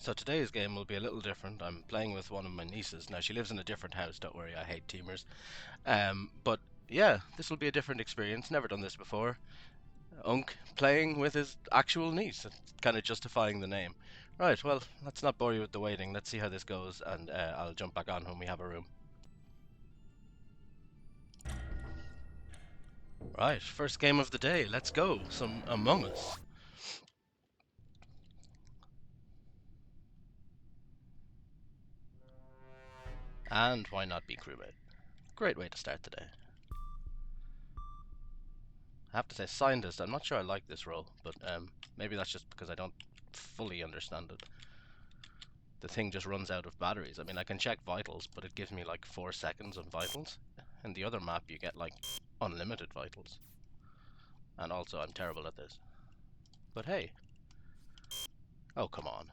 So today's game will be a little different. I'm playing with one of my nieces. Now she lives in a different house, don't worry, I hate teamers. But yeah, this will be a different experience. Never done this before. Unk playing with his actual niece, kind of justifying the name. Right, well, let's not bore you with the waiting. Let's see how this goes, and I'll jump back on when we have a room. Right, first game of the day. Let's go. Some Among Us. And why not be crewmate? Great way to start the day. I have to say, scientist, I'm not sure I like this role, but maybe that's just because I don't fully understand it. The thing just runs out of batteries. I mean, I can check vitals, but it gives me like 4 seconds on vitals. In the other map, you get like unlimited vitals. And also, I'm terrible at this. But hey. Oh, come on.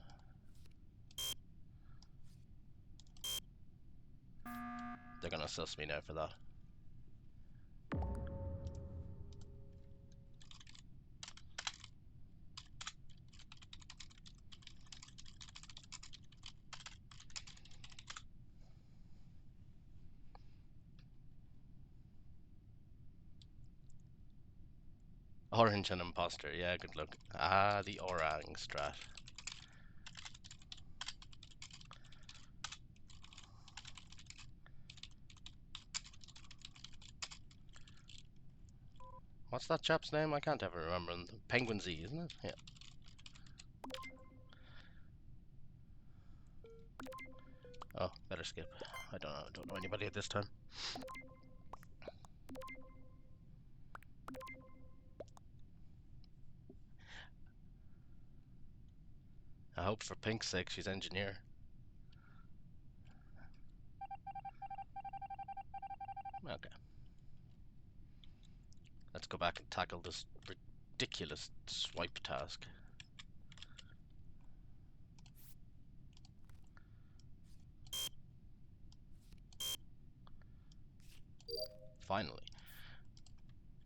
They're gonna suss me now for that. Orange and impostor, yeah, good luck. Ah, the orang strat. What's that chap's name? I can't ever remember. Penguin Z, isn't it? Yeah. Oh, better skip. I don't know anybody at this time. I hope for Pink's sake she's engineer. Okay. Let's go back and tackle this ridiculous swipe task. Finally.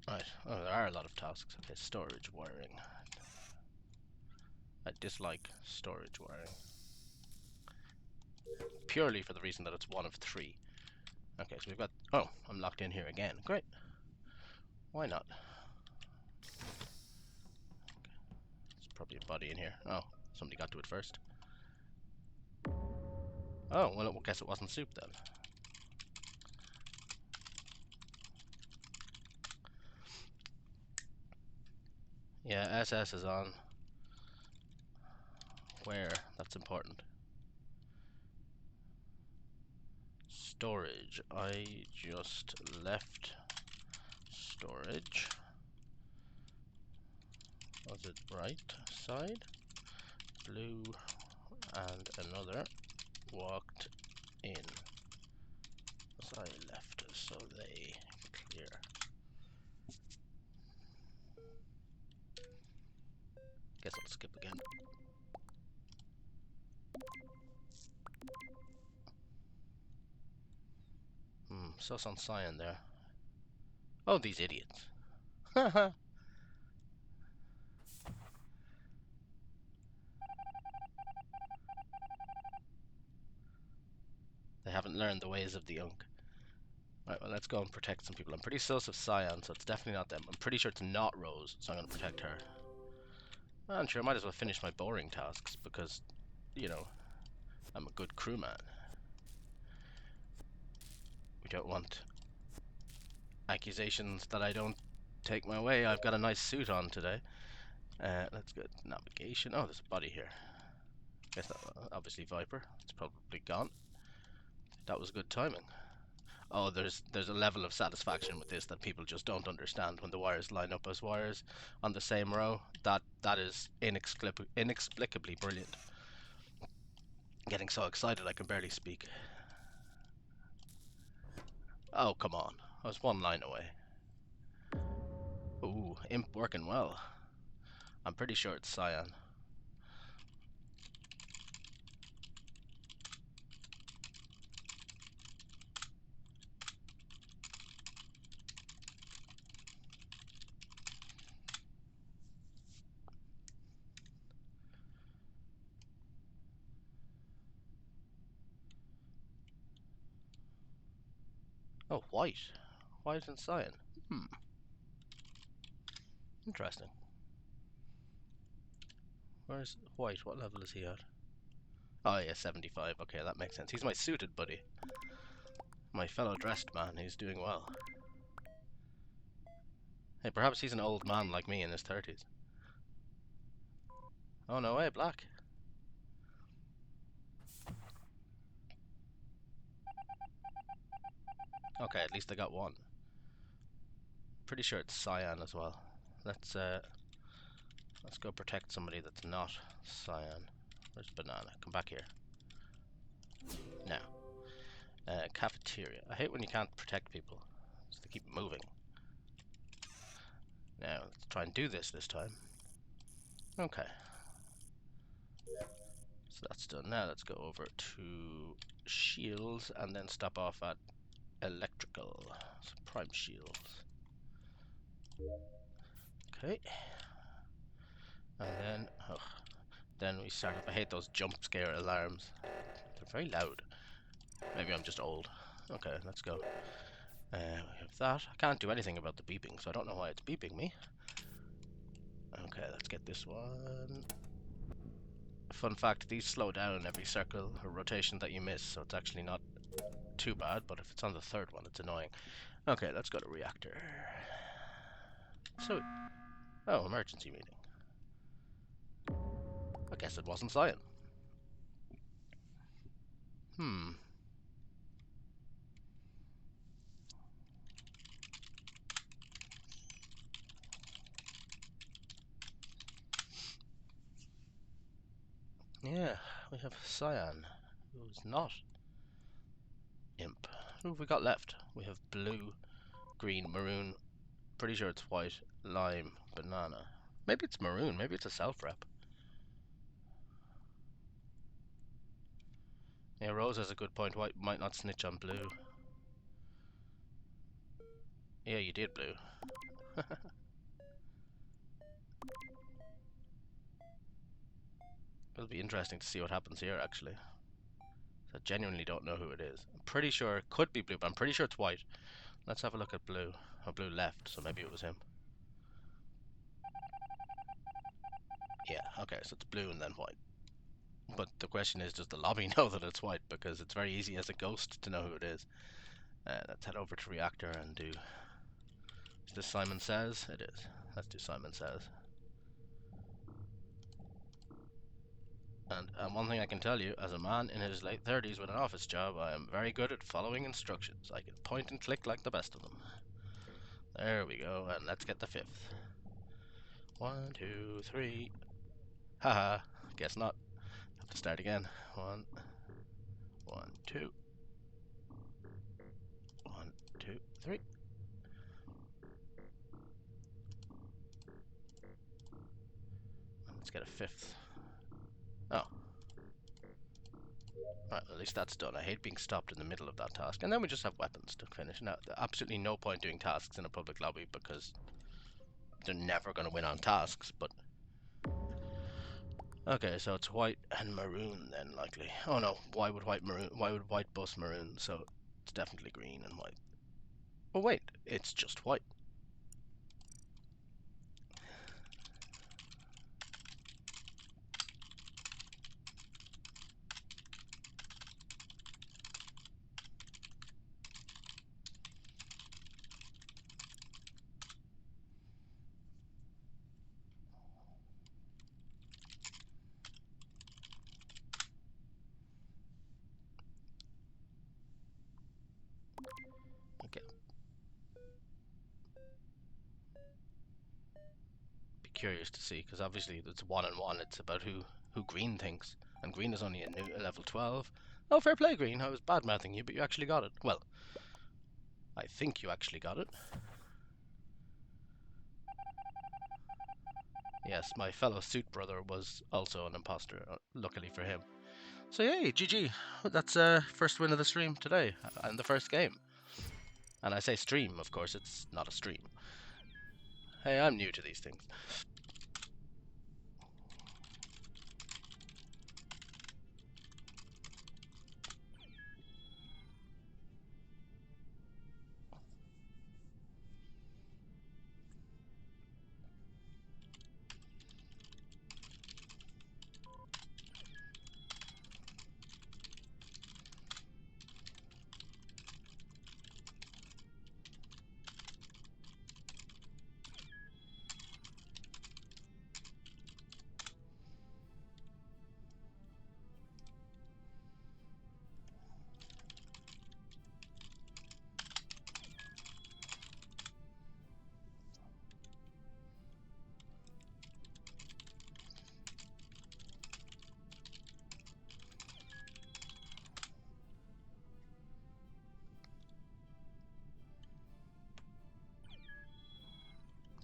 Right. Oh, there are a lot of tasks. Okay, storage wiring. I dislike storage wiring. Purely for the reason that it's one of 3. Okay, so we've got... Oh, I'm locked in here again. Great. Why not? There's probably a body in here. Oh, somebody got to it first. Oh, well, I guess it wasn't soup then. Yeah, SS is on. Where? That's important. Storage. I just left storage. Was it right side? Blue and another walked in. As I left, so they clear. Guess I'll skip again. Sus on cyan there. Oh, these idiots. Haha. They haven't learned the ways of the Unk. Right, well, let's go and protect some people. I'm pretty sus of cyan, so it's definitely not them. I'm pretty sure it's not Rose, so I'm going to protect her. And sure, I might as well finish my boring tasks because, you know, I'm a good crewman. We don't want accusations that I don't take my way. I've got a nice suit on today. Let's get navigation. Oh, there's a body here. Guess that obviously Viper. It's probably gone. That was good timing. Oh, there's a level of satisfaction with this that people just don't understand when the wires line up as wires on the same row. That is inexplicably brilliant. Getting so excited I can barely speak. Oh, come on. I was one line away. Ooh, imp working well. I'm pretty sure it's cyan. Oh, white. White and cyan. Hmm. Interesting. Where's white? What level is he at? Oh yeah, 75. Okay, that makes sense. He's my suited buddy. My fellow dressed man. He's doing well. Hey, perhaps he's an old man like me in his 30s. Oh no way, black. Okay, at least I got one. Pretty sure it's cyan as well. Let's go protect somebody that's not cyan. Where's banana? Come back here. Now. Cafeteria. I hate when you can't protect people. Just to keep moving. Now, let's try and do this time. Okay. So that's done. Now let's go over to shields and then stop off at electrical. So prime shields. Okay. And then we start up. I hate those jump scare alarms. They're very loud. Maybe I'm just old. Okay, let's go. We have that. I can't do anything about the beeping, so I don't know why it's beeping me. Okay, let's get this one. Fun fact, these slow down every circle or rotation that you miss, so it's actually not too bad, but if it's on the third one, it's annoying. Okay, let's go to reactor. So, oh, emergency meeting. I guess it wasn't cyan. Yeah, we have cyan, who's not imp. Who have we got left? We have blue, green, maroon. Pretty sure it's white, lime, banana. Maybe it's maroon. Maybe it's a self-rep. Yeah, Rose has a good point. White might not snitch on blue. Yeah, you did, blue. It'll be interesting to see what happens here, actually. I genuinely don't know who it is. I'm pretty sure it could be blue, but I'm pretty sure it's white. Let's have a look at blue. Oh, blue left, so maybe it was him. Yeah, okay, so it's blue and then white. But the question is, does the lobby know that it's white? Because it's very easy as a ghost to know who it is. Let's head over to reactor and do... Is this Simon Says? It is. Let's do Simon Says. And one thing I can tell you, as a man in his late 30s with an office job, I am very good at following instructions. I can point and click like the best of them. There we go, and let's get the fifth. 1, 2, 3. Haha, guess not. Have to start again. 1, 1, 2. 1, 2, 3. Let's get a fifth. Oh. Right, at least that's done. I hate being stopped in the middle of that task. And then we just have weapons to finish. Now, absolutely no point doing tasks in a public lobby because they're never going to win on tasks, but... Okay, so it's white and maroon then, likely. Oh no, why would white bus maroon? So it's definitely green and white. Oh wait, it's just white. Okay. Be curious to see, because obviously it's 1 and 1. It's about who green thinks, and green is only a level 12. Oh, fair play, green. I was bad mouthing you, but you actually got it. Well, I think you actually got it. Yes, my fellow suit brother was also an imposter, luckily for him. So yay, GG. That's first win of the stream today, and the first game. And I say stream, of course, it's not a stream. Hey, I'm new to these things.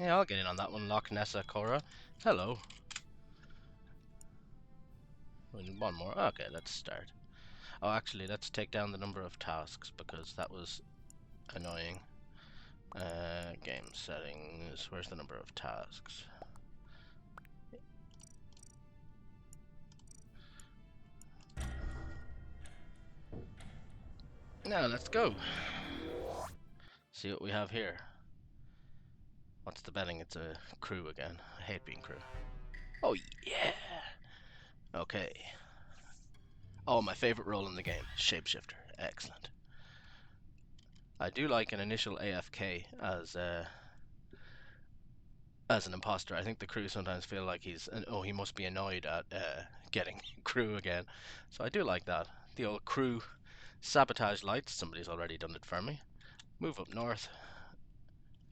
Yeah, I'll get in on that one. Loch Nessa Cora. Hello. We need one more. Okay, let's start. Oh, actually, let's take down the number of tasks because that was annoying. Game settings. Where's the number of tasks? Now let's go. See what we have here. What's the betting? It's a crew again. I hate being crew. Oh yeah. Okay. Oh, my favorite role in the game, shapeshifter. Excellent. I do like an initial AFK as an imposter. I think the crew sometimes feel like he must be annoyed at getting crew again. So I do like that. The old crew sabotage lights. Somebody's already done it for me. Move up north.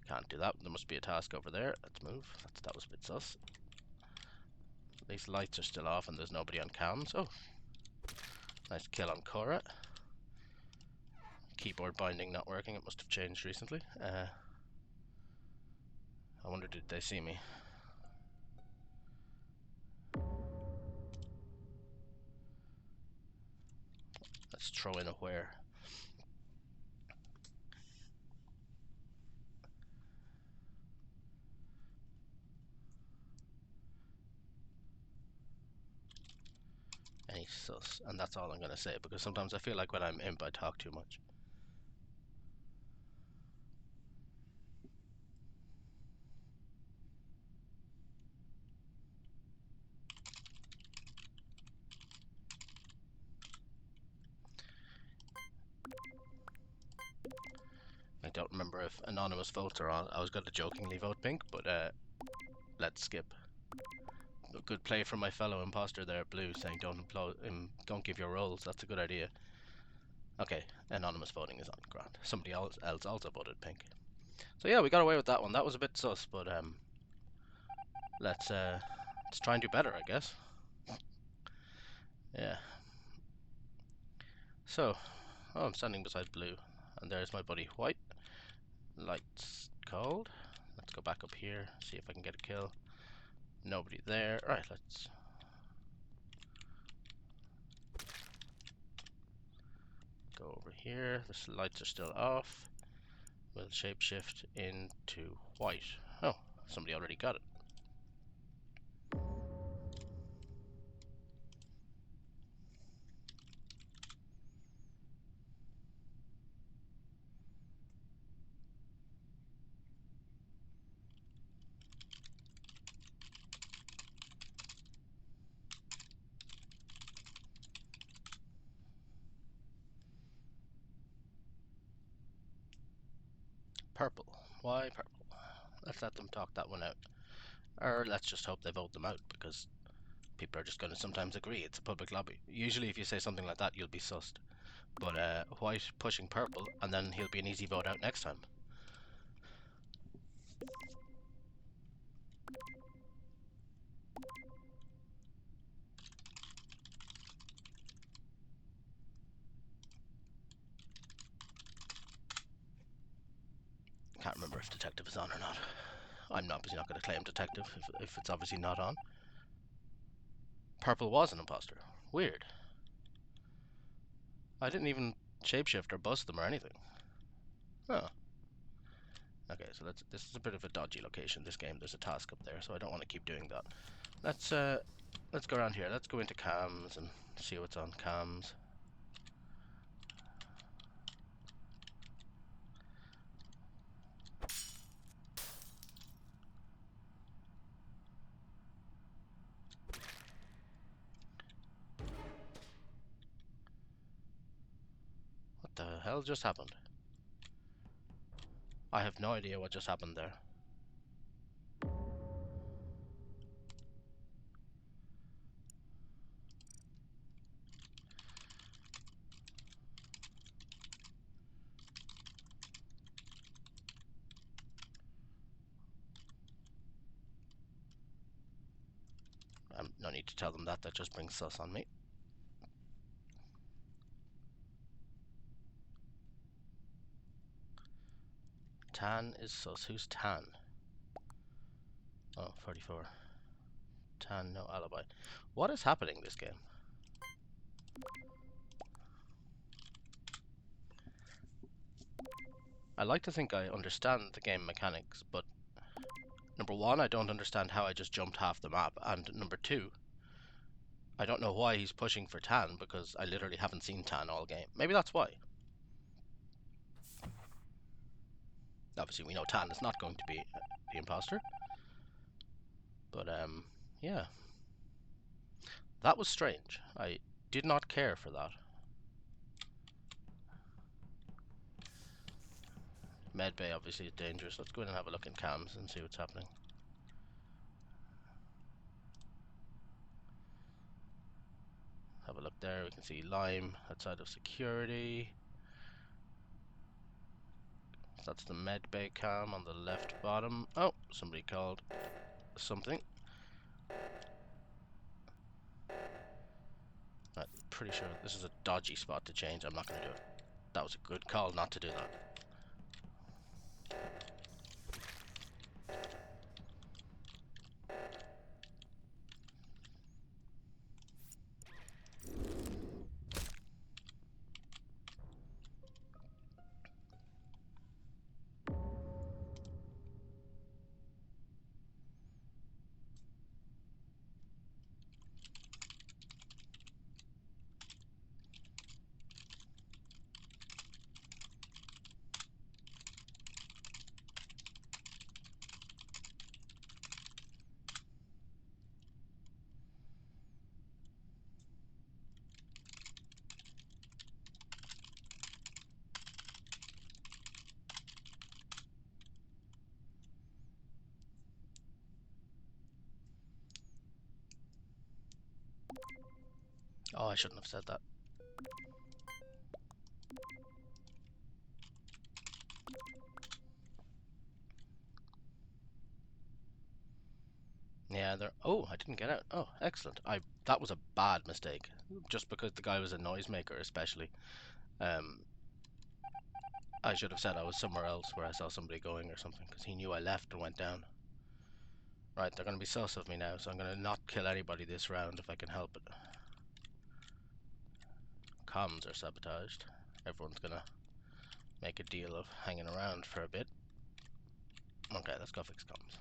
Can't do that. There must be a task over there. Let's move. That was a bit sus. These lights are still off and there's nobody on cams. Oh, nice kill on Cora. Keyboard binding not working. It must have changed recently. I wonder, did they see me? Let's throw in a where. Any sus. And that's all I'm going to say, because sometimes I feel like when I'm imp I talk too much. I don't remember if anonymous votes are on. I was going to jokingly vote pink, but let's skip. A good play from my fellow imposter there, blue, saying don't give your roles. That's a good idea. Okay, anonymous voting is on. Grand. Somebody else also voted pink. So yeah, we got away with that one. That was a bit sus, but let's try and do better, I guess. Yeah. So, oh, I'm standing beside blue, and there's my buddy white. Lights cold. Let's go back up here, see if I can get a kill. Nobody there. Right, let's go over here. The lights are still off. We'll shapeshift into white. Oh, somebody already got it. Purple. Why purple? Let's let them talk that one out. Or let's just hope they vote them out, because people are just going to sometimes agree. It's a public lobby. Usually if you say something like that, you'll be sussed. But white pushing purple, and then he'll be an easy vote out next time. Can't remember if detective is on or not. I'm obviously not going to claim detective if it's obviously not on. Purple was an imposter. Weird. I didn't even shapeshift or bust them or anything. Oh. Okay, so this is a bit of a dodgy location, this game. There's a task up there, so I don't want to keep doing that. Let's go around here. Let's go into cams and see what's on cams. What the hell just happened? I have no idea what just happened there. No need to tell them that just brings sus on me. Tan is sus. Who's Tan? Oh, 44. Tan, no alibi. What is happening this game? I like to think I understand the game mechanics, but number one, I don't understand how I just jumped half the map, and number two, I don't know why he's pushing for Tan, because I literally haven't seen Tan all game. Maybe that's why. Obviously, we know Tan is not going to be the imposter. But, yeah. That was strange. I did not care for that. Medbay obviously is dangerous. Let's go in and have a look in cams and see what's happening. Have a look there. We can see Lime outside of security. That's the medbay cam on the left bottom. Oh, somebody called something. I'm pretty sure this is a dodgy spot to change. I'm not going to do it. That was a good call not to do that. Oh, I shouldn't have said that. Yeah, there. Oh, I didn't get out. Oh, excellent. That was a bad mistake. Just because the guy was a noisemaker, especially. Um, I should have said I was somewhere else where I saw somebody going or something, because he knew I left and went down. Right, they're going to be sus of me now, so I'm going to not kill anybody this round if I can help it. Comms are sabotaged. Everyone's going to make a deal of hanging around for a bit. Okay, let's go fix comms.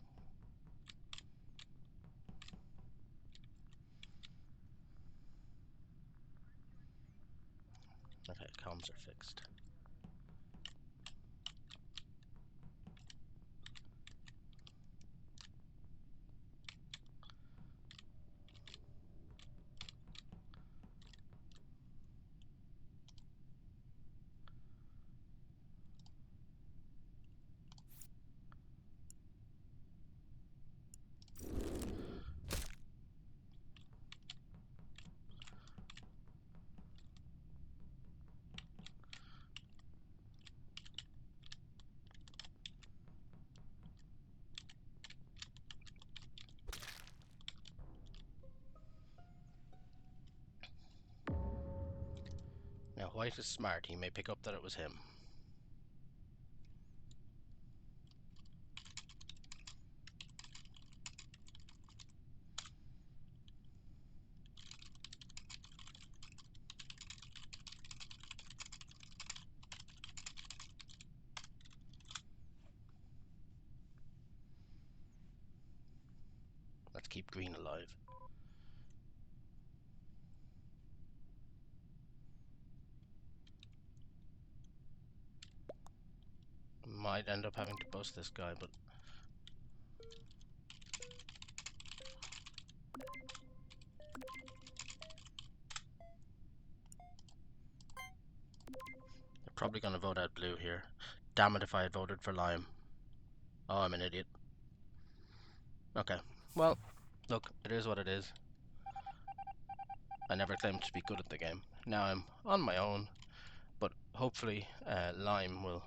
Okay, comms are fixed. Now, White is smart. He may pick up that it was him. Let's keep green alive. Might end up having to bust this guy, but they're probably going to vote out blue here. Damn it if I had voted for Lime. Oh, I'm an idiot. Okay, well, look, it is what it is. I never claimed to be good at the game. Now I'm on my own, but hopefully Lime will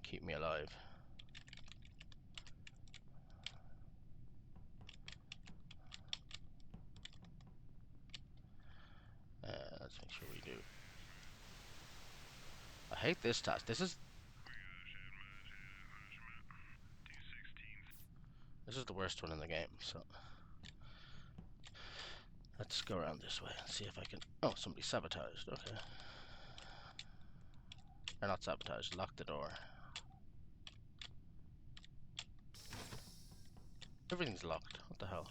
keep me alive. Let's make sure we do. I hate this task. This is... This is the worst one in the game, so let's go around this way and see if I can. Oh, somebody sabotaged. Okay. Or not sabotaged, locked the door. Everything's locked. What the hell?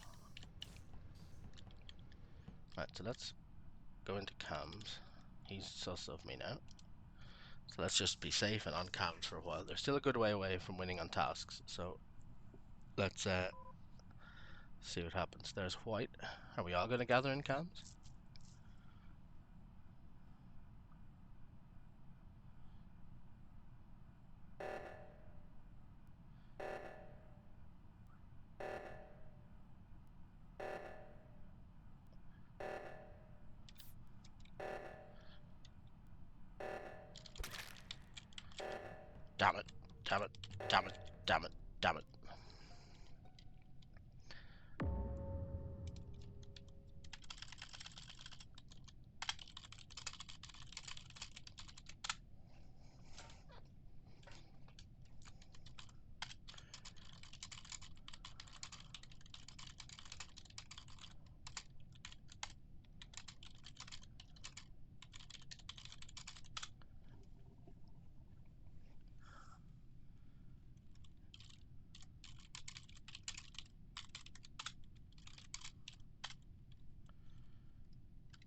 Right, so let's go into cams. He's sus of me now. So let's just be safe and on cams for a while. They're still a good way away from winning on tasks, so let's see what happens. There's white. Are we all going to gather in cams? Damn it, damn it, damn it, damn it, damn it.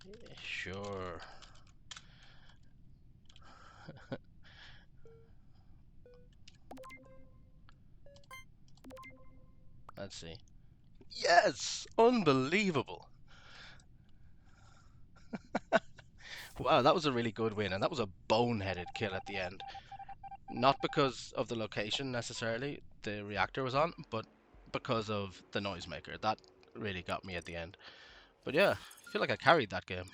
Yeah, sure. Let's see. Yes! Unbelievable! Wow, that was a really good win, and that was a boneheaded kill at the end. Not because of the location necessarily the reactor was on, but because of the noisemaker. That really got me at the end. But yeah, I feel like I carried that game.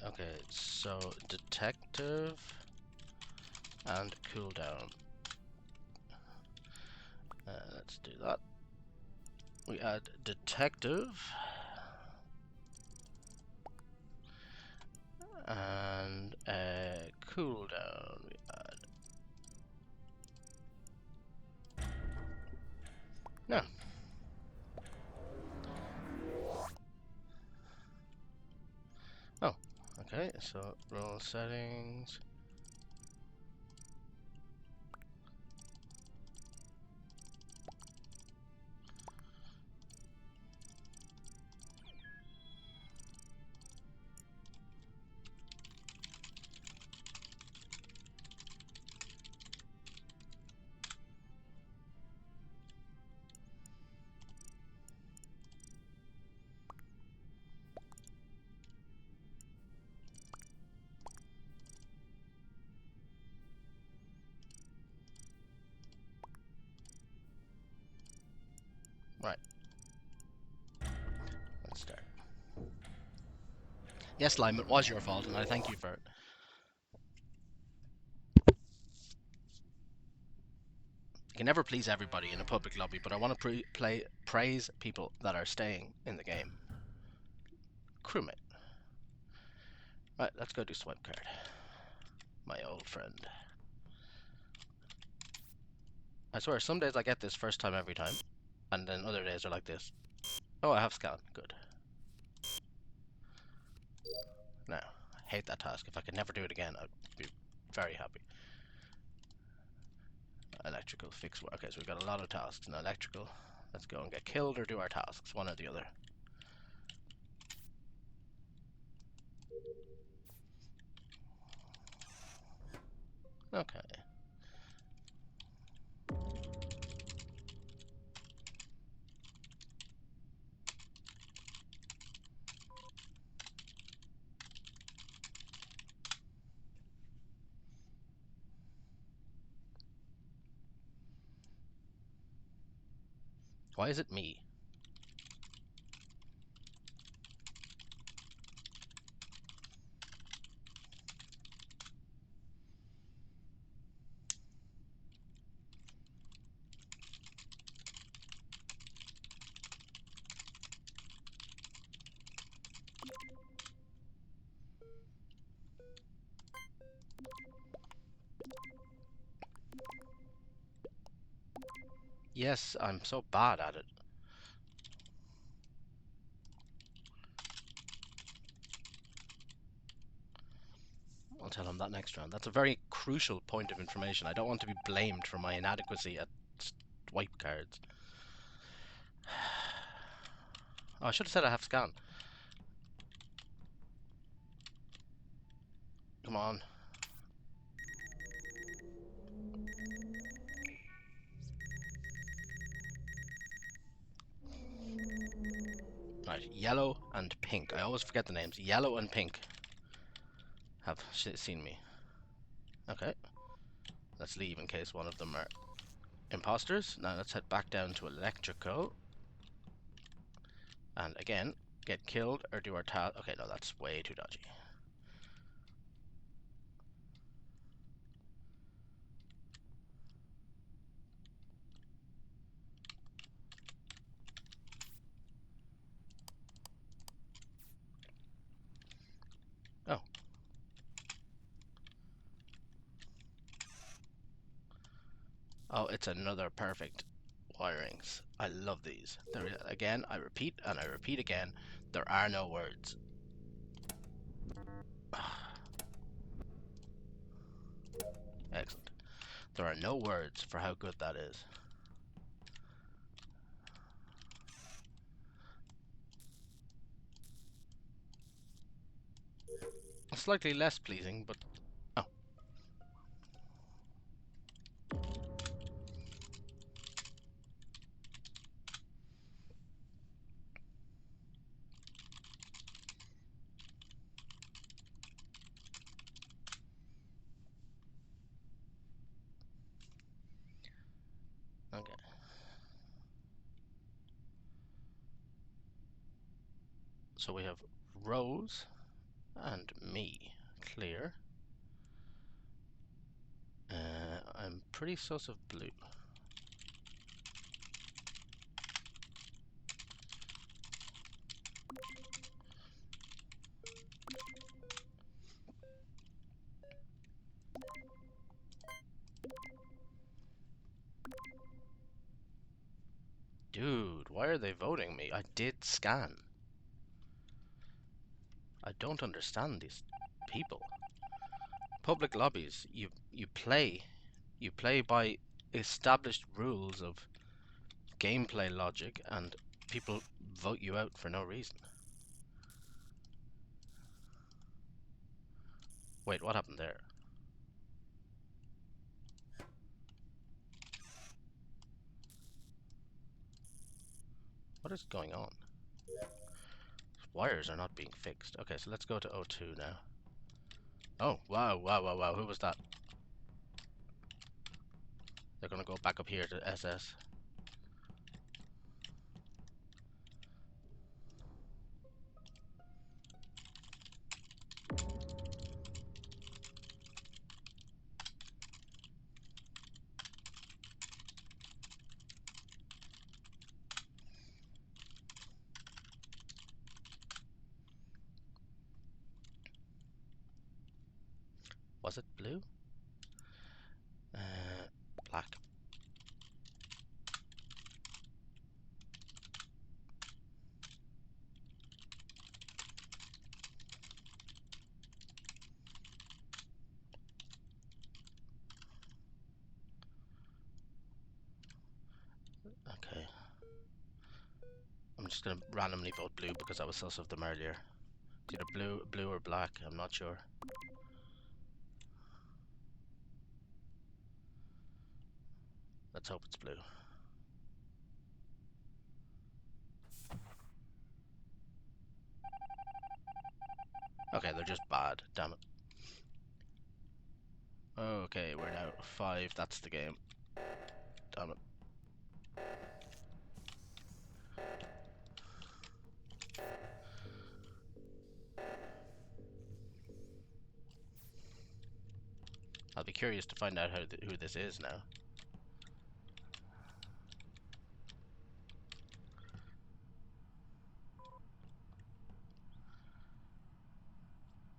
Okay, so detective and cooldown. Let's do that. We add detective and cooldown. We add no. Oh, okay. So role settings. Right. Let's start. Yes, Lime, it was your fault, and I thank you for it. You can never please everybody in a public lobby, but I want to praise people that are staying in the game. Crewmate. Right, let's go do swipe card. My old friend. I swear, some days I get this first time every time, and then other days are like this. Oh, I have scan. Good. Now, I hate that task. If I could never do it again, I'd be very happy. Electrical fix. Okay, so we've got a lot of tasks now. Electrical. Let's go and get killed or do our tasks, one or the other. Okay. Why is it me? Yes, I'm so bad at it. I'll tell him that next round. That's a very crucial point of information. I don't want to be blamed for my inadequacy at swipe cards. Oh, I should have said I have scan. Come on. Right, yellow and pink. I always forget the names. Yellow and pink have seen me. Okay. Let's leave in case one of them are imposters. Now let's head back down to electrical. And again, get killed or do our task. Okay, no, that's way too dodgy. Oh. Oh, it's another perfect wirings. I love these. There, again, I repeat and I repeat again, there are no words. Excellent. There are no words for how good that is. Slightly less pleasing, but oh. Okay. So we have Rose and me. Clear. I'm pretty sus of blue. Dude, why are they voting me? I did scan. I don't understand these people. Public lobbies, you play. You play by established rules of gameplay logic and people vote you out for no reason. Wait, what happened there? What is going on? Wires are not being fixed. Okay, so let's go to O2 now. Oh, wow, wow, wow, wow. Who was that? They're gonna go back up here to SS. Was it blue? Black. Okay. I'm just gonna randomly vote blue because I was sus of them earlier. It's either blue or black. I'm not sure. Let's hope it's blue. Okay, they're just bad. Damn it. Okay, we're now 5. That's the game. Damn it. I'll be curious to find out who this is now.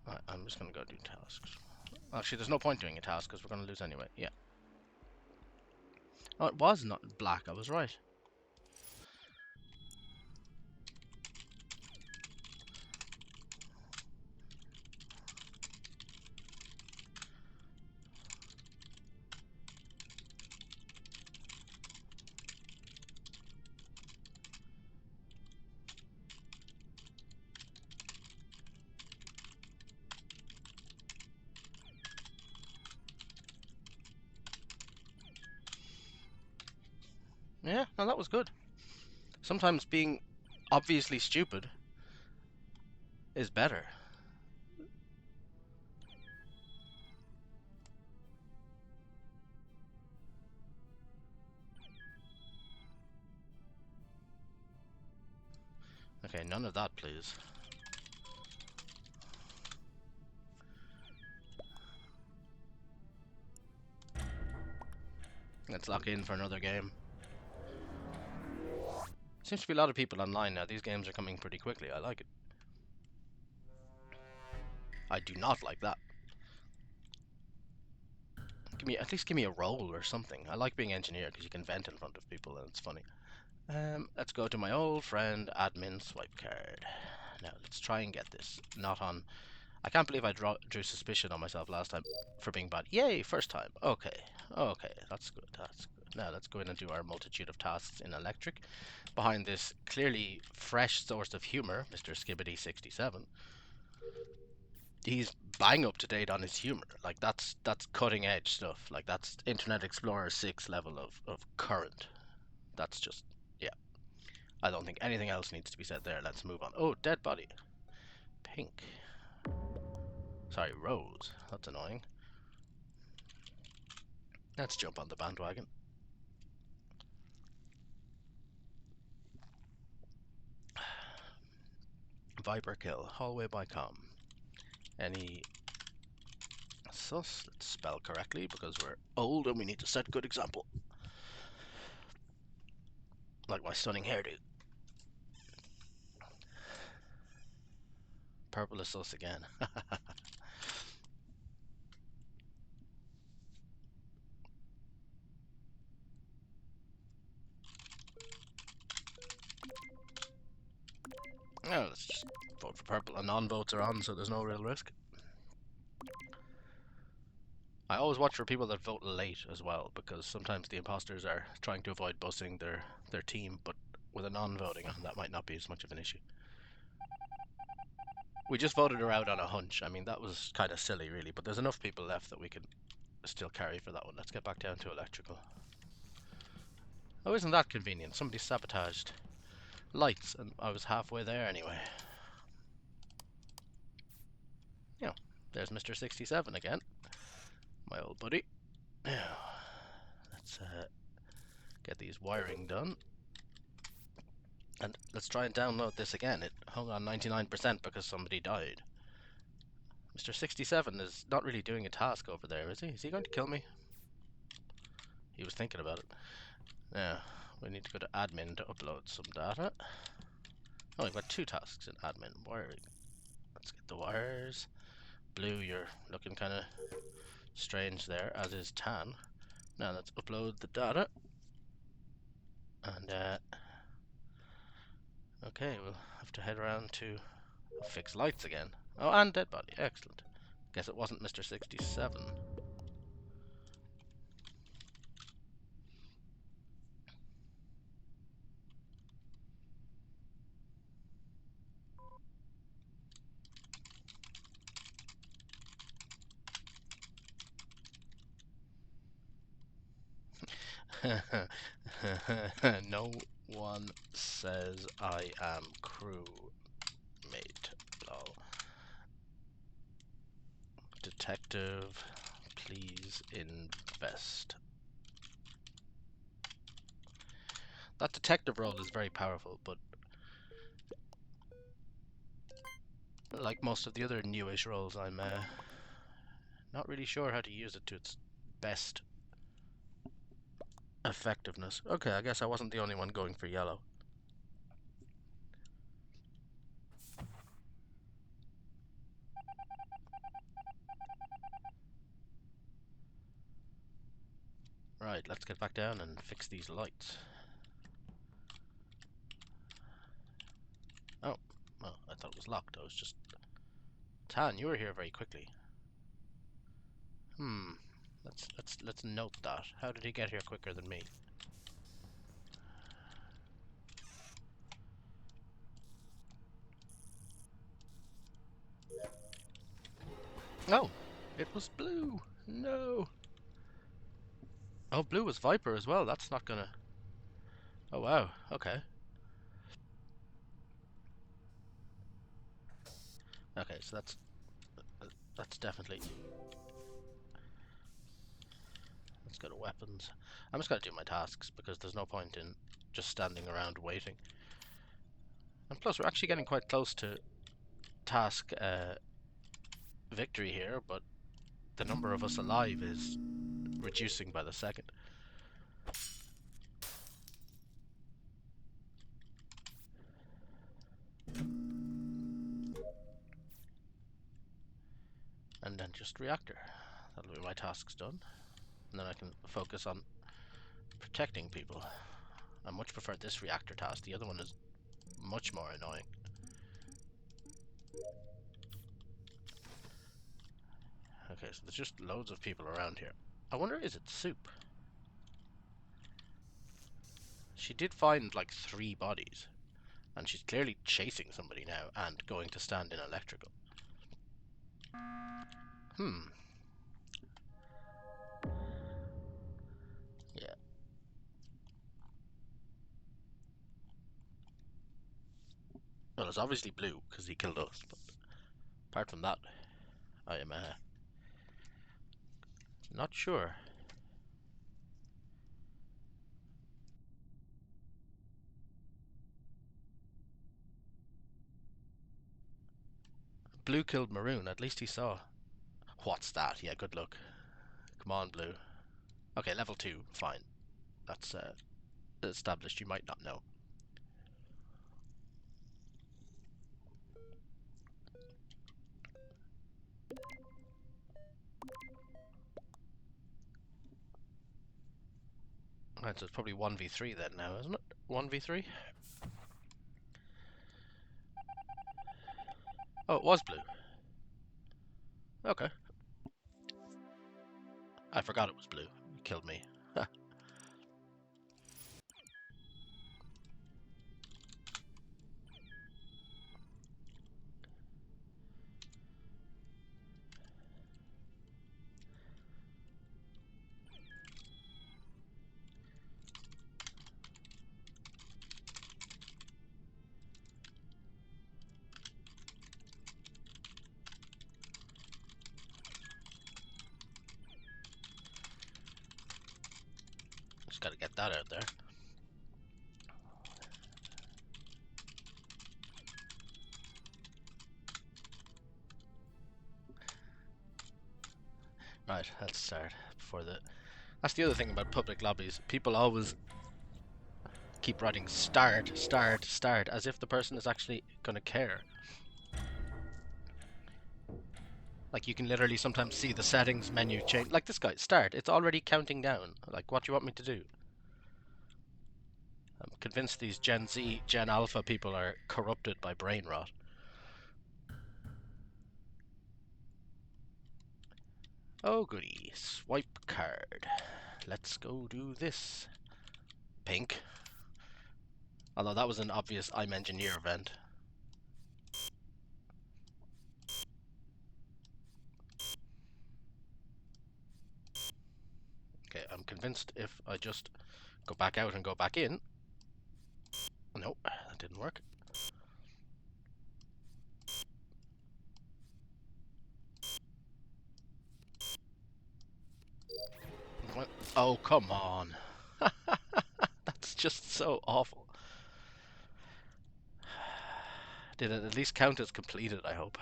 Right, I'm just gonna go do tasks. Actually, there's no point doing a task because we're gonna lose anyway. Yeah. Oh, it was not black. I was right. Yeah, no, that was good. Sometimes being obviously stupid is better. Okay, none of that, please. Let's lock in for another game. Seems to be a lot of people online now. These games are coming pretty quickly. I like it. I do not like that. At least give me a role or something. I like being engineer because you can vent in front of people and it's funny. Let's go to my old friend admin swipe card. Now let's try and get this. Not on. I can't believe I drew suspicion on myself last time for being bad. Yay, first time. Okay, okay, that's good. That's good. Now let's go in and do our multitude of tasks in electric. Behind this clearly fresh source of humor, Mr. Skibbity67. He's bang up to date on his humor. Like that's cutting edge stuff. Like that's Internet Explorer 6 level of current. That's just yeah. I don't think anything else needs to be said there. Let's move on. Oh, dead body. Pink. Sorry, rose. That's annoying. Let's jump on the bandwagon. Viper kill. Hallway by com. Any sus? Let's spell correctly because we're old and we need to set good example. Like my stunning hairdo. Purple is sus again. Well, let's just vote for purple. And non-votes are on, so there's no real risk. I always watch for people that vote late as well, because sometimes the imposters are trying to avoid busing their team, but with a non-voting on, that might not be as much of an issue. We just voted her out on a hunch. I mean, that was kind of silly, really, but there's enough people left that we could still carry for that one. Let's get back down to electrical. Oh, isn't that convenient? Somebody sabotaged lights, and I was halfway there anyway. You know, there's Mr. 67 again. My old buddy. Now, let's get these wiring done. And let's try and download this again. It hung on 99% because somebody died. Mr. 67 is not really doing a task over there, is he? Is he going to kill me? He was thinking about it. Now, we need to go to admin to upload some data. Oh, we've got 2 tasks in admin. Wiring. Let's get the wires. Blue, you're looking kind of strange there, as is tan. Now let's upload the data. And, okay, we'll have to head around to fix lights again. Oh, and dead body. Excellent. Guess it wasn't Mr. 67. No one says I am crewmate. Lol. Detective, please invest. That detective role is very powerful, but like most of the other newish roles, I'm Not really sure how to use it to its best effectiveness. Okay, I guess I wasn't the only one going for yellow. Right, let's get back down and fix these lights. Oh, well, I thought it was locked. I was just... Tan, you were here very quickly. Let's note that. How did he get here quicker than me? Oh, it was blue. No. Oh, blue was Viper as well. That's not gonna... Oh, wow. Okay. Okay, so that's definitely... Let's go to weapons. I'm just gonna do my tasks because there's no point in just standing around waiting. And plus, we're actually getting quite close to task victory here, but the number of us alive is reducing by the second. And then just reactor. That'll be my tasks done. And then I can focus on protecting people. I much prefer this reactor task. The other one is much more annoying. Okay, so there's just loads of people around here. I wonder, is it Soup? She did find like 3 bodies. And she's clearly chasing somebody now and going to stand in electrical. Yeah. Well, it's obviously blue because he killed us. But apart from that, I am not sure. Blue killed Maroon. At least he saw. What's that? Yeah, good luck. Come on, Blue. Okay, level 2. Fine. That's established. You might not know. Right, so it's probably 1v3 then now, isn't it? 1v3? Oh, it was blue. Okay. I forgot it was blue. You killed me. Just gotta get that out there. Right, let's start before the... That's the other thing about public lobbies. People always keep writing start, start, start, as if the person is actually gonna care. Like, you can literally sometimes see the settings menu change. Like this guy, start. It's already counting down. Like, what do you want me to do? I'm convinced these Gen Z, Gen Alpha people are corrupted by brain rot. Oh goody, swipe card. Let's go do this. Pink. Although that was an obvious I'm Engineer event. Okay, I'm convinced if I just go back out and go back in... Nope, that didn't work. What? Oh, come on. That's just so awful. Did it at least count as completed, I hope?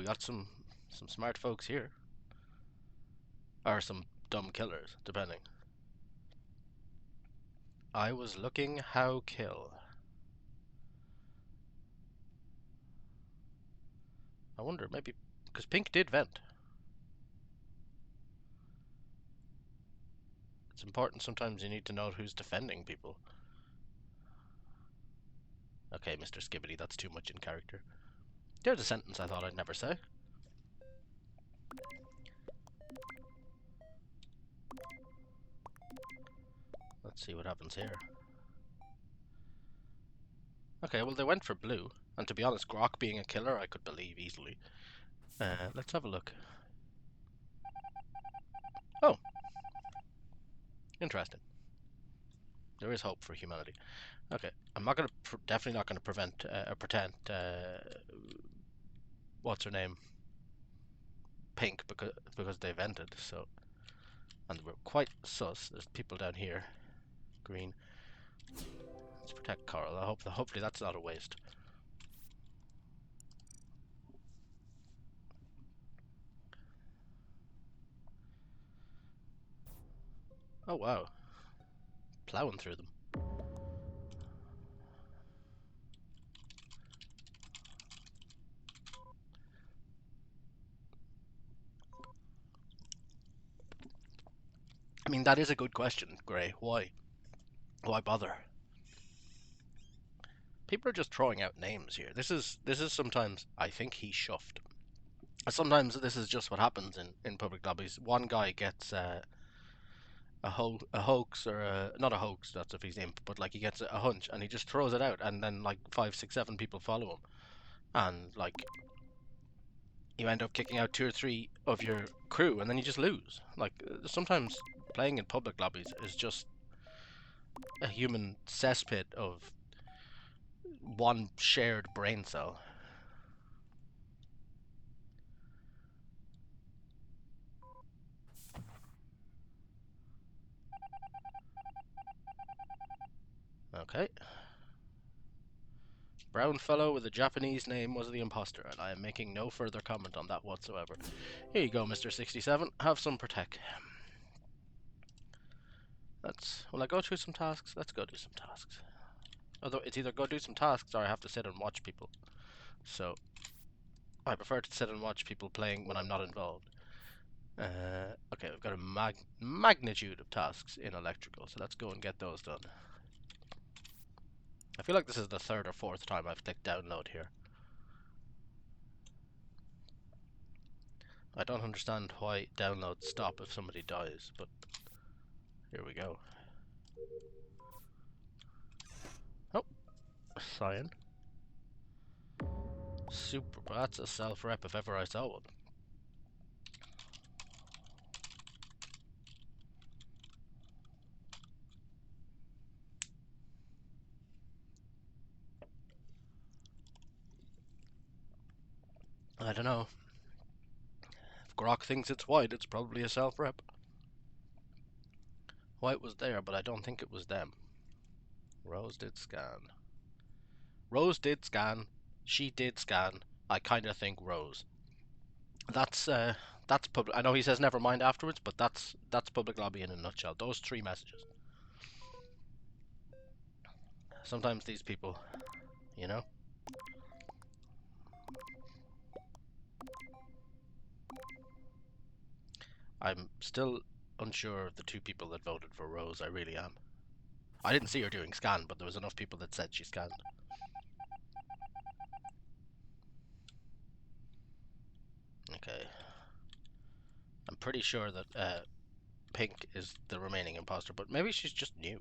we got some smart folks here. Or some dumb killers, depending. I was looking how kill. I wonder, maybe... Because Pink did vent. It's important sometimes you need to know who's defending people. Okay, Mr. Skibbity, that's too much in character. There's a sentence I thought I'd never say. Let's see what happens here. Okay, well they went for blue. And to be honest, Grok being a killer I could believe easily. Let's have a look. Oh! Interesting. There is hope for humanity. Okay, I'm not gonna definitely not gonna prevent or pretend what's her name, Pink, because they vented. So, and we're quite sus. There's people down here. Green. Let's protect Coral. Hopefully that's not a waste. Oh wow, plowing through them. I mean, that is a good question, Gray. Why? Why bother? People are just throwing out names here. This is sometimes, I think he shuffed. Sometimes this is just what happens in public lobbies. One guy gets a hoax, or not a hoax, that's if he's imp, but like he gets a hunch and he just throws it out, and then like 5, 6, 7 people follow him, and like you end up kicking out 2 or 3 of your crew, and then you just lose. Like sometimes playing in public lobbies is just a human cesspit of one shared brain cell. Okay. Brown fellow with a Japanese name was the imposter, and I am making no further comment on that whatsoever. Here you go, Mr. 67. Have some protect. Will I go through some tasks? Let's go do some tasks. Although it's either go do some tasks or I have to sit and watch people. So I prefer to sit and watch people playing when I'm not involved. Okay, we've got a magnitude of tasks in electrical, so let's go and get those done. I feel like this is the 3rd or 4th time I've clicked download here. I don't understand why downloads stop if somebody dies, but here we go. Oh, cyan. Super, that's a self-rep if ever I saw one. I don't know. If Grok thinks it's white, it's probably a self-rep. White was there, but I don't think it was them. Rose did scan. Rose did scan. She did scan. I kind of think Rose. That's public. I know he says never mind afterwards, but that's public lobby in a nutshell. Those 3 messages. Sometimes these people, you know. I'm still unsure of the 2 people that voted for Rose. I really am. I didn't see her doing scan, but there was enough people that said she scanned. Okay. I'm pretty sure that Pink is the remaining imposter, but maybe she's just new.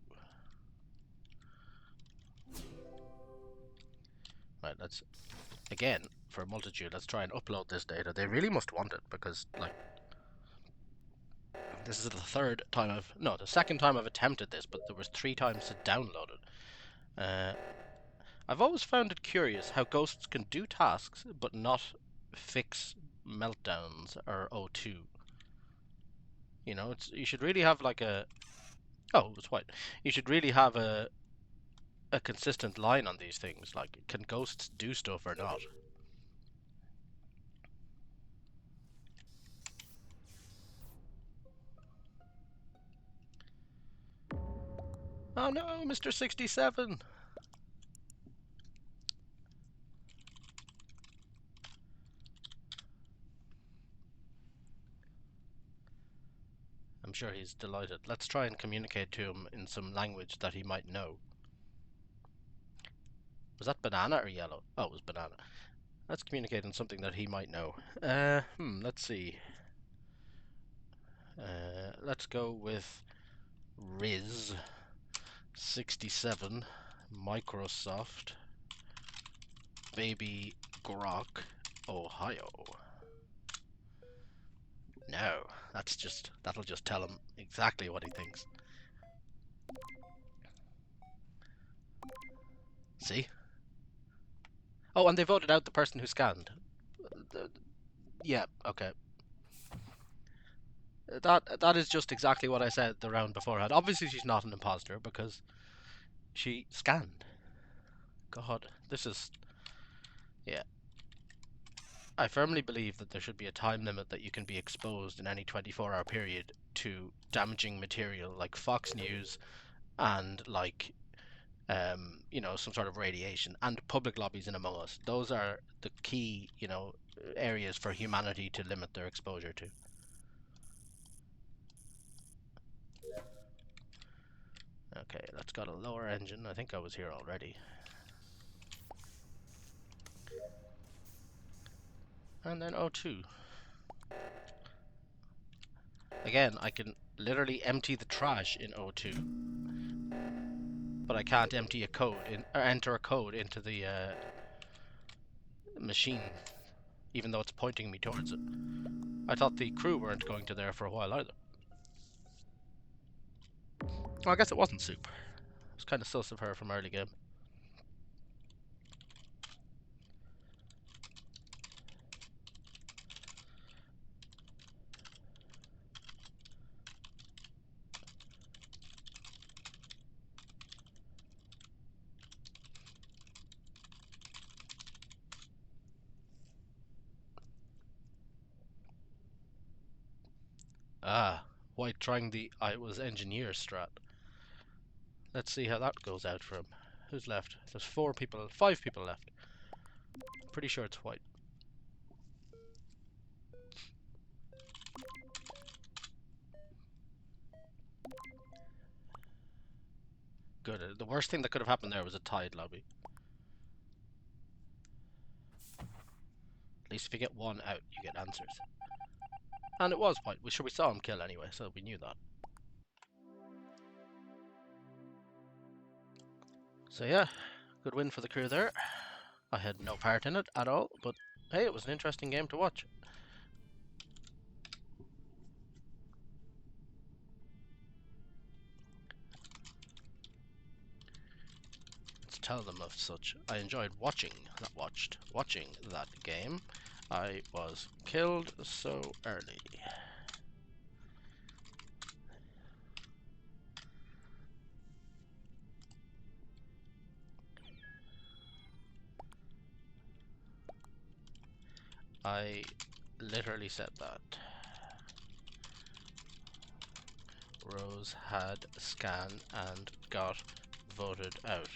Right, let's, again, for multitude, let's try and upload this data. They really must want it, because, like, this is the 3rd time the 2nd time I've attempted this, but there was 3 times to download it. I've always found it curious how ghosts can do tasks, but not fix meltdowns or O2. You know, you should really have like a... Oh, it was white. You should really have a consistent line on these things. Like, can ghosts do stuff or not? Oh no, Mr. 67! I'm sure he's delighted. Let's try and communicate to him in some language that he might know. Was that banana or yellow? Oh, it was banana. Let's communicate in something that he might know. Let's see. Let's go with Riz 67 Microsoft Baby Grok Ohio. No, that'll just tell him exactly what he thinks. See? Oh, and they voted out the person who scanned. Yeah, okay. That is just exactly what I said the round beforehand. Obviously, she's not an imposter because she scanned. God, this is. Yeah. I firmly believe that there should be a time limit that you can be exposed in any 24-hour period to damaging material like Fox News and like some sort of radiation and public lobbies in Among Us. Those are the key, areas for humanity to limit their exposure to. Okay, that's got a lower engine. I think I was here already. And then O2. Again, I can literally empty the trash in O2, but I can't empty a code or enter a code into the machine, even though it's pointing me towards it. I thought the crew weren't going to there for a while either. Well, I guess it wasn't Soup. It was kind of sus of her from early game. Ah, White trying the I was engineer strat. Let's see how that goes out for him. Who's left? There's 5 people left. Pretty sure it's White. Good. The worst thing that could have happened there was a tied lobby. At least if you get one out, you get answers. And it was White. We saw him kill anyway, so we knew that. So yeah, good win for the crew there. I had no part in it at all, but hey, it was an interesting game to watch. Let's tell them of such. I enjoyed watching that game. I was killed so early. I literally said that. Rose had scan and got voted out.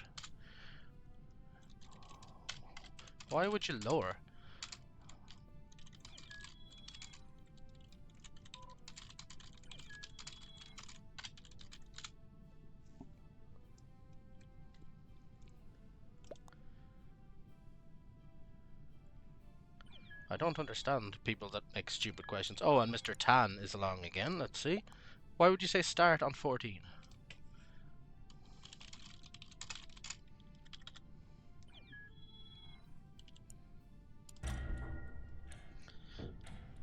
Why would you lower? I don't understand people that make stupid questions. Oh, and Mr. Tan is along again. Let's see. Why would you say start on 14?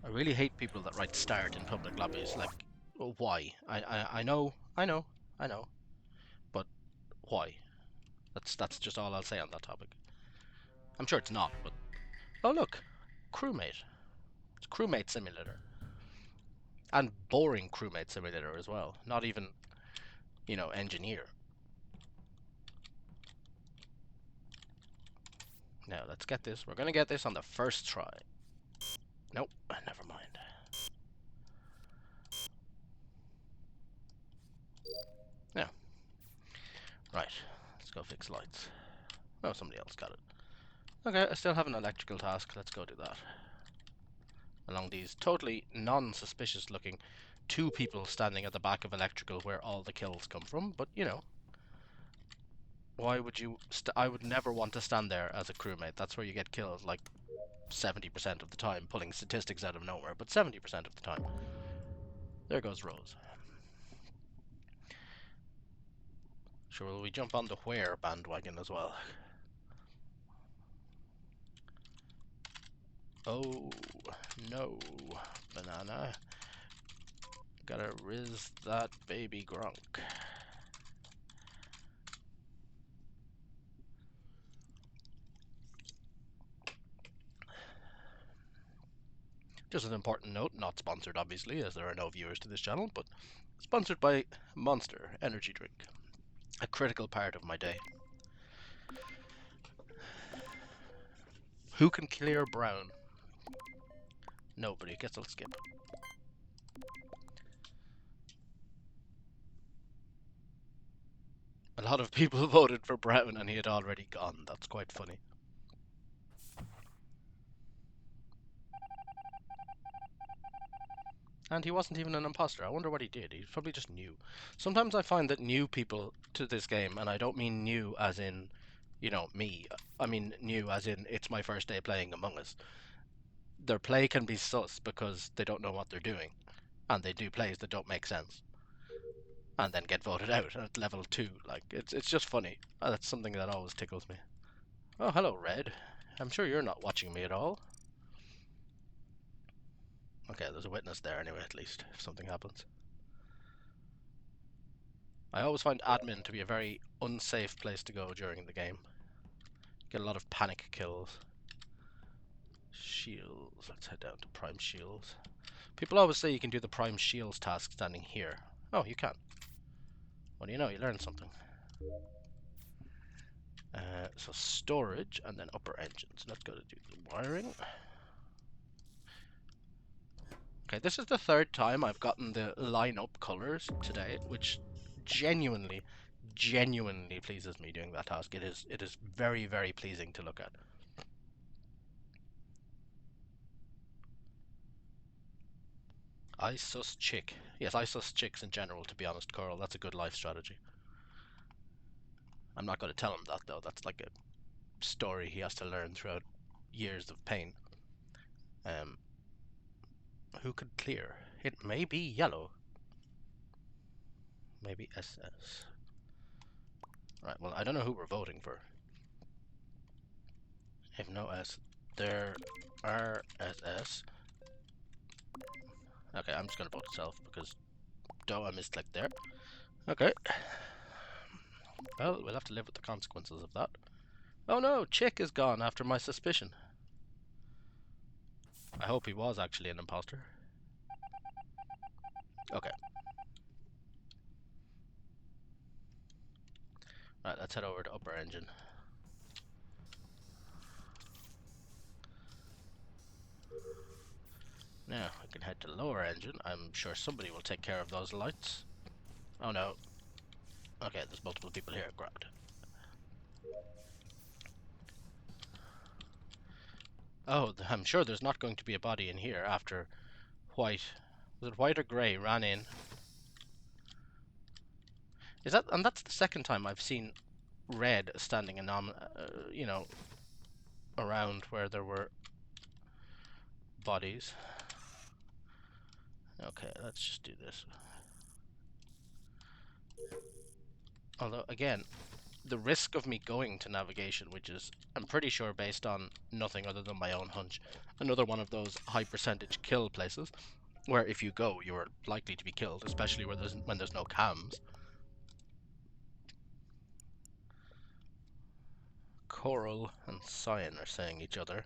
I really hate people that write start in public lobbies. Like, well, why? I know, but why? That's just all I'll say on that topic. I'm sure it's not, but oh look, Crewmate. It's Crewmate Simulator, and boring Crewmate Simulator as well. Not even, engineer. Now let's get this. We're gonna get this on the first try. Nope, never mind. Yeah. fix lights. Oh, somebody else got it. Okay, I still have an electrical task. Let's go do that. Along these totally non-suspicious looking two people standing at the back of electrical where all the kills come from, but you know. Why would you... I would never want to stand there as a crewmate. That's where you get killed, like, 70% of the time, pulling statistics out of nowhere, but 70% of the time. There goes Rose. Sure, will we jump on the where bandwagon as well? Oh, no. Banana. Gotta riz that baby grunk. Just an important note, not sponsored obviously, as there are no viewers to this channel, but sponsored by Monster Energy Drink. A critical part of my day. Who can clear brown? Nobody. Guess I'll skip. A lot of people voted for brown and he had already gone. That's quite funny. And he wasn't even an imposter. I wonder what he did. He's probably just new. Sometimes I find that new people to this game, and I don't mean new as in, you know, me. I mean new as in it's my first day playing Among Us. Their play can be sus because they don't know what they're doing. And they do plays that don't make sense. And then get voted out at level 2. Like, it's just funny. That's something that always tickles me. Oh, hello, Red. I'm sure you're not watching me at all. Okay, there's a witness there anyway, at least, if something happens. I always find admin to be a very unsafe place to go during the game. Get a lot of panic kills. Shields. Let's head down to Prime Shields. People always say you can do the Prime Shields task standing here. Oh, you can. What do you know? You learned something. So storage and then upper engines. Let's go to do the wiring. Okay, this is the third time I've gotten the line-up colors today, which genuinely pleases me doing that task. It is very, very pleasing to look at. I sus chick. Yes, I sus chicks in general, to be honest, Coral. That's a good life strategy. I'm not going to tell him that, though. That's like a story he has to learn throughout years of pain. Who could clear? It may be yellow. Maybe SS. Right, well, I don't know who we're voting for. If no S, there are SS. Okay, I'm just gonna vote self because I misclicked there. Okay. Well, we'll have to live with the consequences of that. Oh no, Chick is gone after my suspicion. I hope he was actually an imposter. Okay. Right, let's head over to upper engine. Now, we can head to lower engine. I'm sure somebody will take care of those lights. Oh no. Okay, there's multiple people here. Grabbed. Oh, I'm sure there's not going to be a body in here after White. Was it White or Grey ran in? Is that... And that's the second time I've seen Red standing you know, around where there were bodies. Okay, let's just do this. Although, again, the risk of me going to navigation, which is, I'm pretty sure, based on nothing other than my own hunch, another one of those high percentage kill places, where if you go, you're likely to be killed, especially where when there's no cams. Coral and Cyan are saying each other.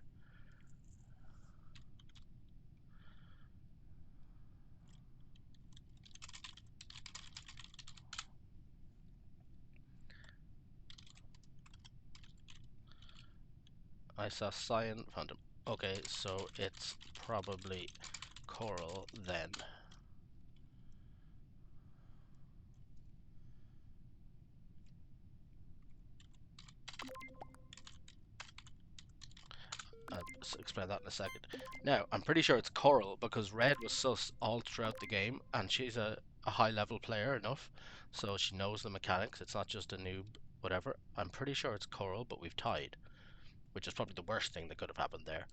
I saw Cyan, found him. Okay, so it's probably Coral then. explain that in a second. Now, I'm pretty sure it's Coral because Red was sus all throughout the game, and she's a high level player enough, so she knows the mechanics. It's not just a noob, whatever. I'm pretty sure it's Coral, but we've tied, which is probably the worst thing that could have happened there.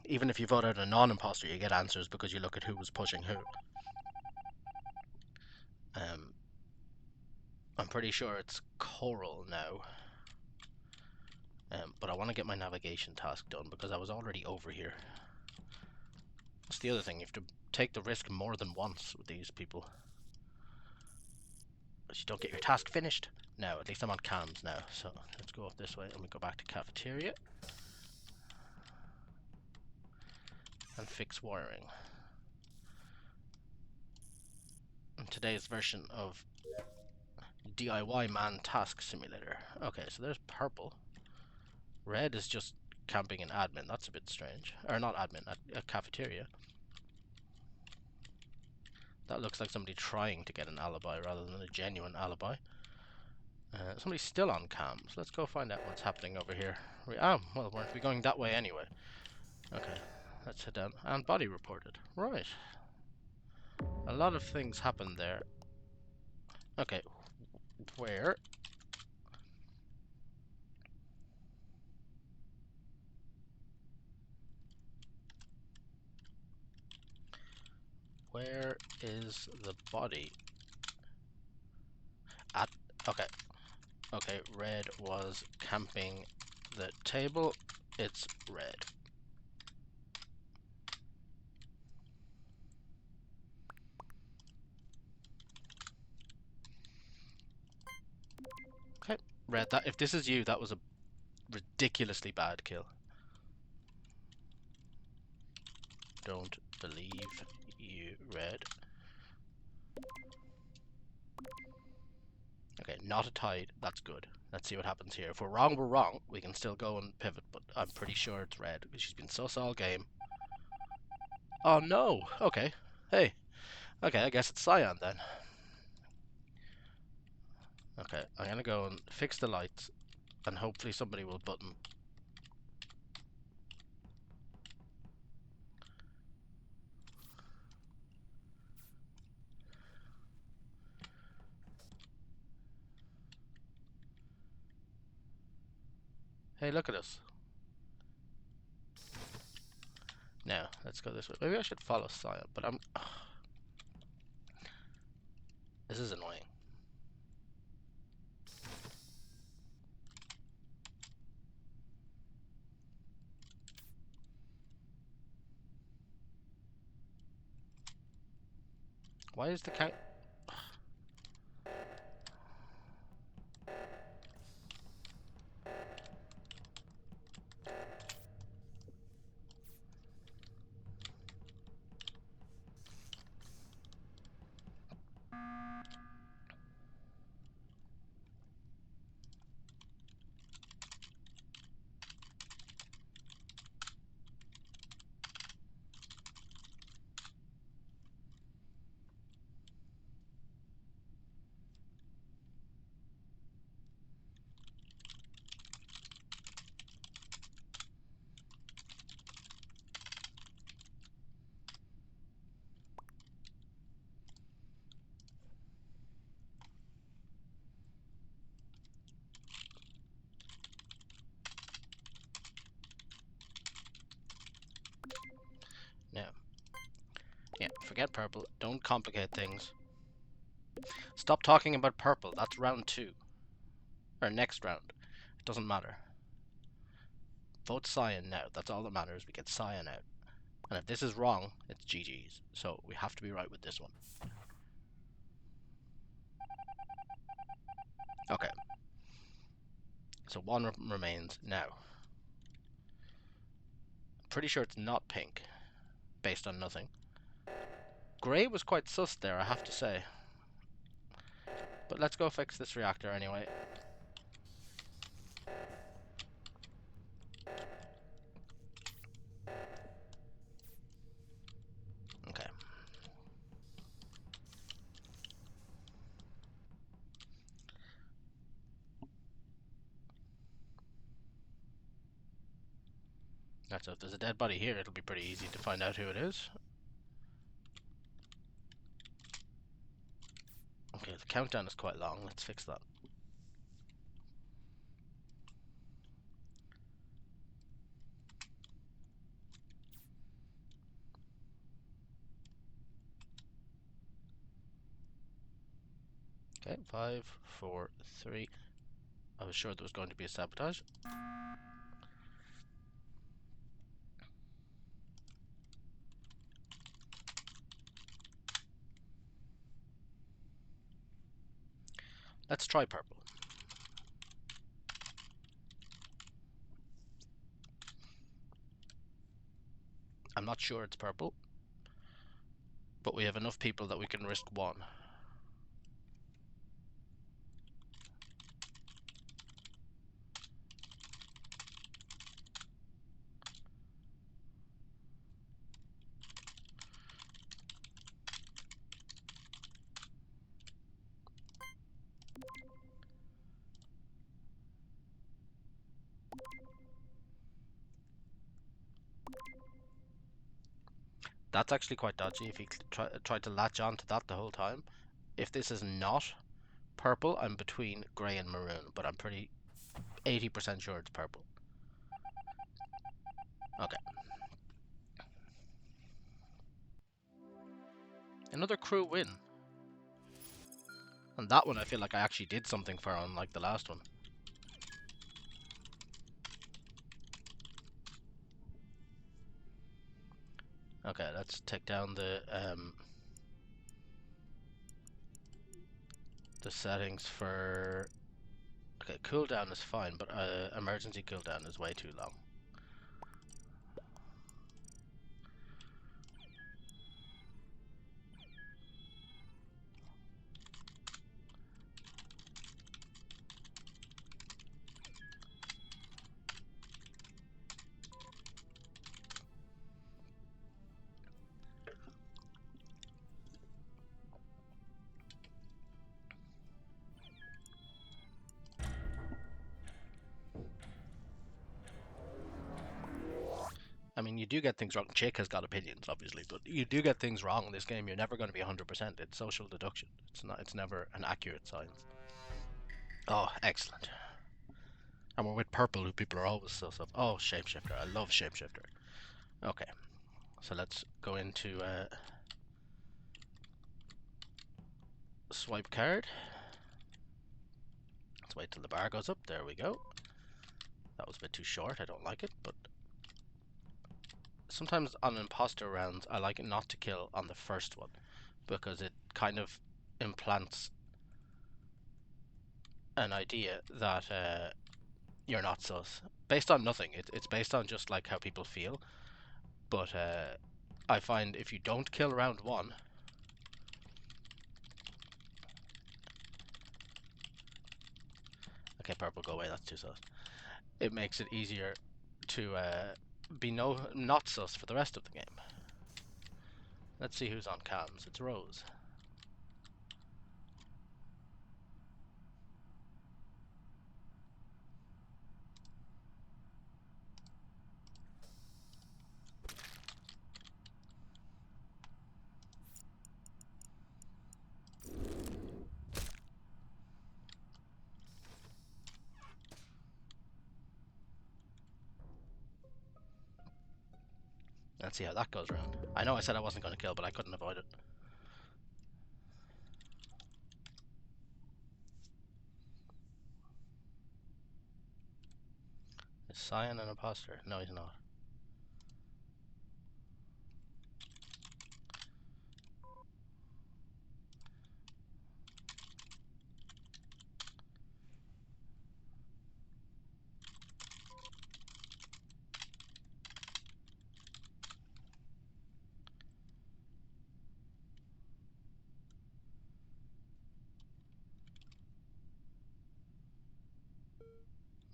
Even if you vote out a non-imposter, you get answers because you look at who was pushing who. I'm pretty sure it's Coral now. But I want to get my navigation task done because I was already over here. That's the other thing, you have to take the risk more than once with these people. But you don't get your task finished. Now, at least I'm on cams now, so let's go up this way and we go back to Cafeteria. And fix wiring. And today's version of DIY Man Task Simulator. Okay, so there's purple. Red is just camping in admin. That's a bit strange. Or not admin, at Cafeteria. That looks like somebody trying to get an alibi rather than a genuine alibi. Somebody's still on cams. Let's go find out what's happening over here. Well, weren't we going that way anyway? Okay, let's head down. And body reported. Right. A lot of things happened there. Okay, where? Where is the body? At, okay. Okay, Red was camping the table. It's Red. Okay, Red, that if this is you, that was a ridiculously bad kill. Don't believe you, Red. Okay, not a tide. That's good. Let's see what happens here. If we're wrong, we're wrong. We can still go and pivot, but I'm pretty sure it's Red because she's been sus all game. Oh no! Okay. Hey. Okay, I guess it's Cyan then. Okay, I'm gonna go and fix the lights, and hopefully somebody will button. Hey, look at us. Now, let's go this way. Maybe I should follow Cyan, but I'm... Ugh. This is annoying. Why is the count... Now. Yeah, forget purple. Don't complicate things. Stop talking about purple. That's round 2. Or next round. It doesn't matter. Vote Cyan now. That's all that matters. We get Cyan out. And if this is wrong, it's GG's. So we have to be right with this one. Okay. So one remains now. Pretty sure it's not pink, based on nothing. Grey was quite sus there, I have to say. But let's go fix this reactor anyway. Okay. Right, so if there's a dead body here, it'll be pretty easy to find out who it is. Okay, the countdown is quite long. Let's fix that. Okay, 5, 4, 3. I was sure there was going to be a sabotage. Let's try purple. I'm not sure it's purple, but we have enough people that we can risk one. That's actually quite dodgy if he tried to latch on to that the whole time. If this is not purple, I'm between grey and maroon, but I'm pretty 80% sure it's purple. Okay. Another crew win. And that one I feel like I actually did something for, unlike the last one. Okay, let's take down the settings for... Okay, cooldown is fine, but emergency cooldown is way too long. I mean, you do get things wrong. Chick has got opinions, obviously, but you do get things wrong in this game. You're never going to be 100%. It's social deduction. It's not. It's never an accurate science. Oh, excellent. And we're with purple, who people are always so stuff. Oh, shapeshifter. I love shapeshifter. Okay, so let's go into swipe card. Let's wait till the bar goes up. There we go. That was a bit too short. I don't like it, but sometimes on imposter rounds, I like it not to kill on the first one because it kind of implants an idea that you're not sus. Based on nothing. It's based on just like how people feel. But I find if you don't kill round one, okay, purple, go away. That's too sus. It makes it easier to be not sus for the rest of the game. Let's see who's on cams. It's Rose. Let's see how that goes round. I know I said I wasn't going to kill, but I couldn't avoid it. Is Cyan an imposter? No, he's not.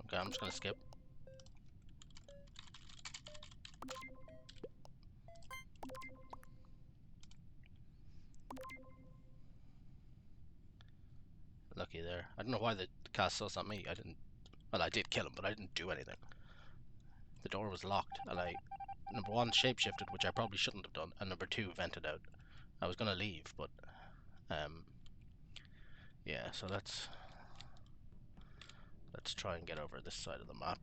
Okay, I'm just going to skip. Lucky there. I don't know why they cast sus on me. I didn't... Well, I did kill him, but I didn't do anything. The door was locked, and I, number one, shapeshifted, which I probably shouldn't have done, and number two, vented out. I was gonna leave, but yeah. So let's try and get over this side of the map.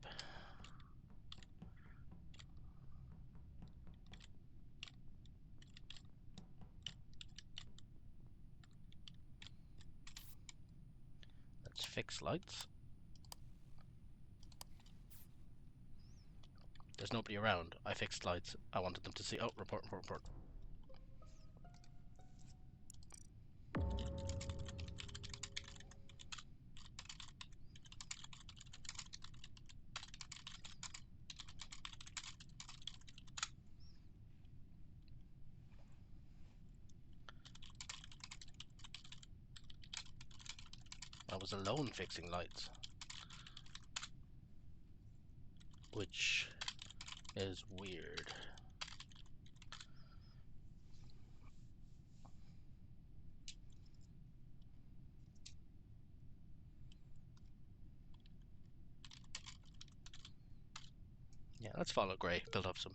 Let's fix lights. There's nobody around. I fixed lights. I wanted them to see. Oh, report, report, report. I was alone fixing lights, which is weird. Yeah, let's follow Grey. Build up some.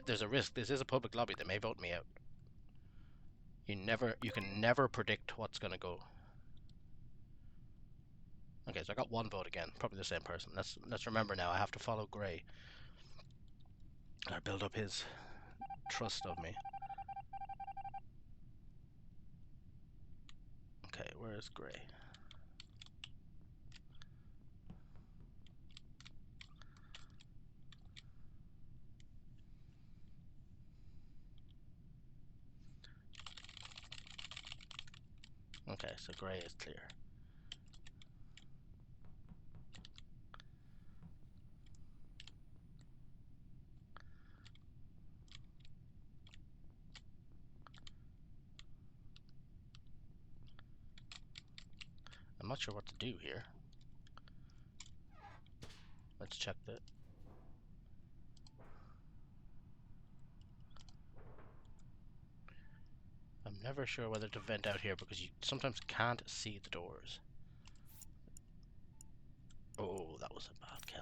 There's a risk. This is a public lobby. They may vote me out. You can never predict what's gonna go. Okay, so I got one vote again. Probably the same person. Let's remember now. I have to follow Grey. I build up his trust of me. Okay, where is Grey? Okay, so Grey is clear. I'm not sure what to do here. Let's check the... I'm never sure whether to vent out here because you sometimes can't see the doors. Oh, that was a bad kill.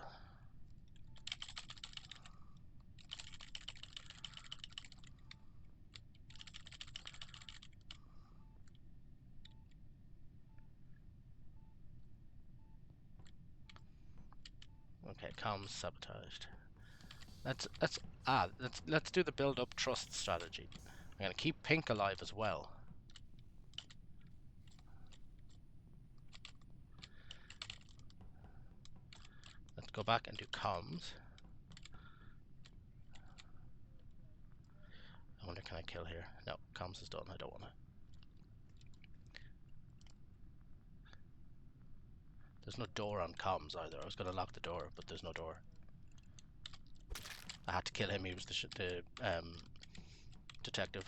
Okay, comms sabotaged. Let's do the build up trust strategy. I'm gonna keep Pink alive as well. Let's go back and do comms. I wonder, can I kill here? No, comms is done. I don't want to. There's no door on comms either. I was gonna lock the door, but there's no door. I had to kill him. He was the detective.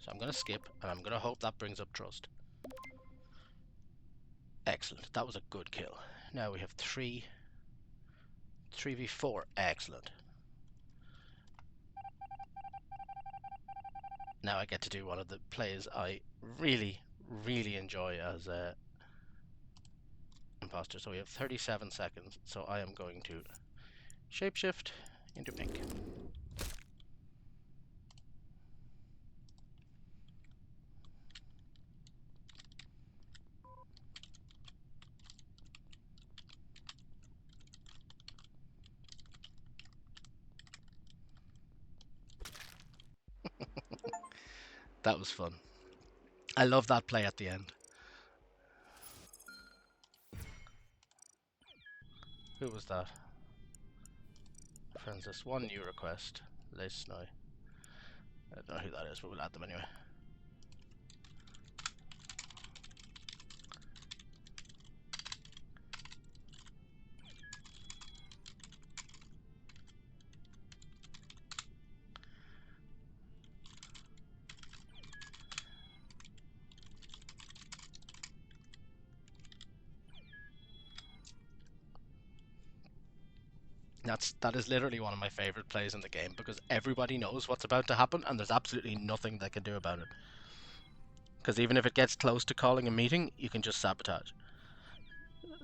So I'm gonna skip, and I'm gonna hope that brings up trust. Excellent. That was a good kill. Now we have 3v4. Excellent. Now I get to do one of the plays I really, really enjoy as a imposter. So we have 37 seconds. So I am going to shapeshift into Pink. That was fun. I love that play at the end. Who was that? Friends, this one new request. Lace now. I don't know who that is, but we'll add them anyway. That is literally one of my favorite plays in the game because everybody knows what's about to happen and there's absolutely nothing they can do about it. Because even if it gets close to calling a meeting, you can just sabotage.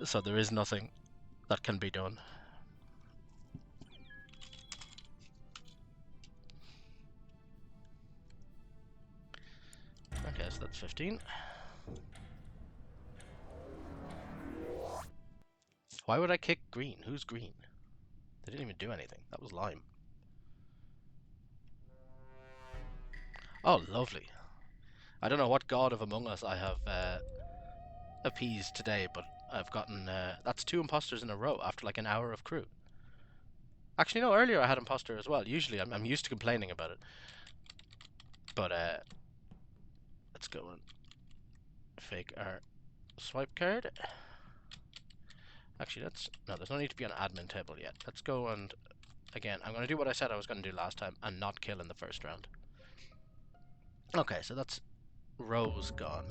So there is nothing that can be done. Okay, so that's 15. Why would I kick green? Who's green? They didn't even do anything. That was lime. Oh, lovely. I don't know what god of Among Us I have appeased today, but I've gotten... that's 2 imposters in a row after like an hour of crew. Actually, no, earlier I had imposter as well. Usually I'm used to complaining about it. But let's go and fake our swipe card. Actually, there's no need to be on admin table yet. Let's go and, again, I'm going to do what I said I was going to do last time and not kill in the first round. Okay, so that's Rose gone.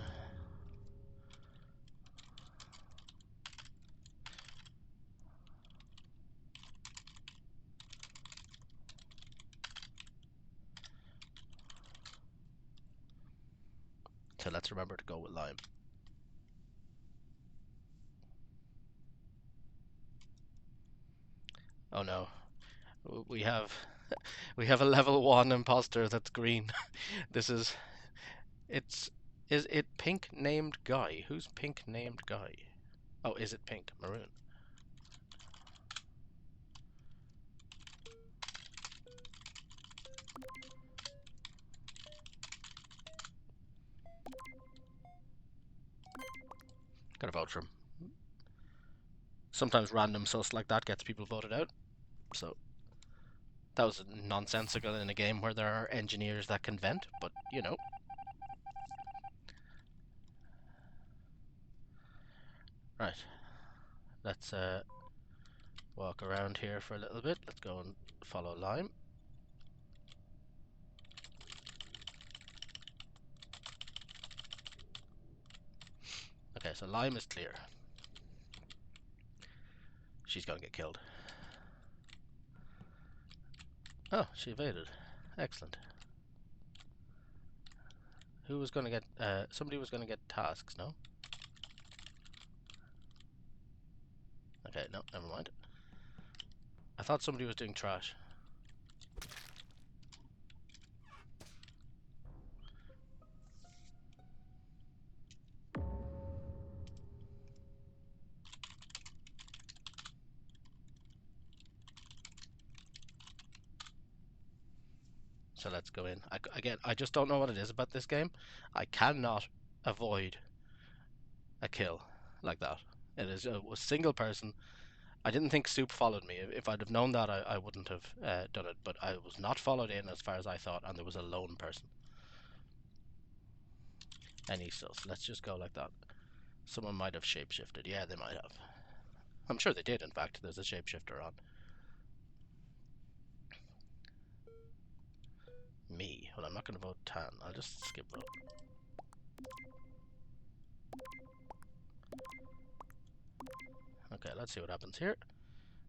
So let's remember to go with lime. Oh no, we have we have a level 1 imposter that's green. This is is it pink named Guy? Who's pink named Guy? Oh, is it pink? Maroon. Gotta vote for him. Sometimes random sus like that gets people voted out. So that was nonsensical in a game where there are engineers that can vent, but you know. Right. Let's walk around here for a little bit. Let's go and follow lime. Okay, so lime is clear. She's gonna get killed. Oh, she evaded. Excellent. Who was gonna get somebody was gonna get tasks, no? Okay, no, never mind. I thought somebody was doing trash. So let's go in. Again, I just don't know what it is about this game. I cannot avoid a kill like that. It is a single person. I didn't think Soup followed me. If I'd have known that, I wouldn't have done it. But I was not followed in as far as I thought, and there was a lone person. Any sus. Let's just go like that. Someone might have shapeshifted. Yeah, they might have. I'm sure they did, in fact. There's a shapeshifter on. Me. Well, I'm not going to vote Tan. I'll just skip vote. Okay, let's see what happens here.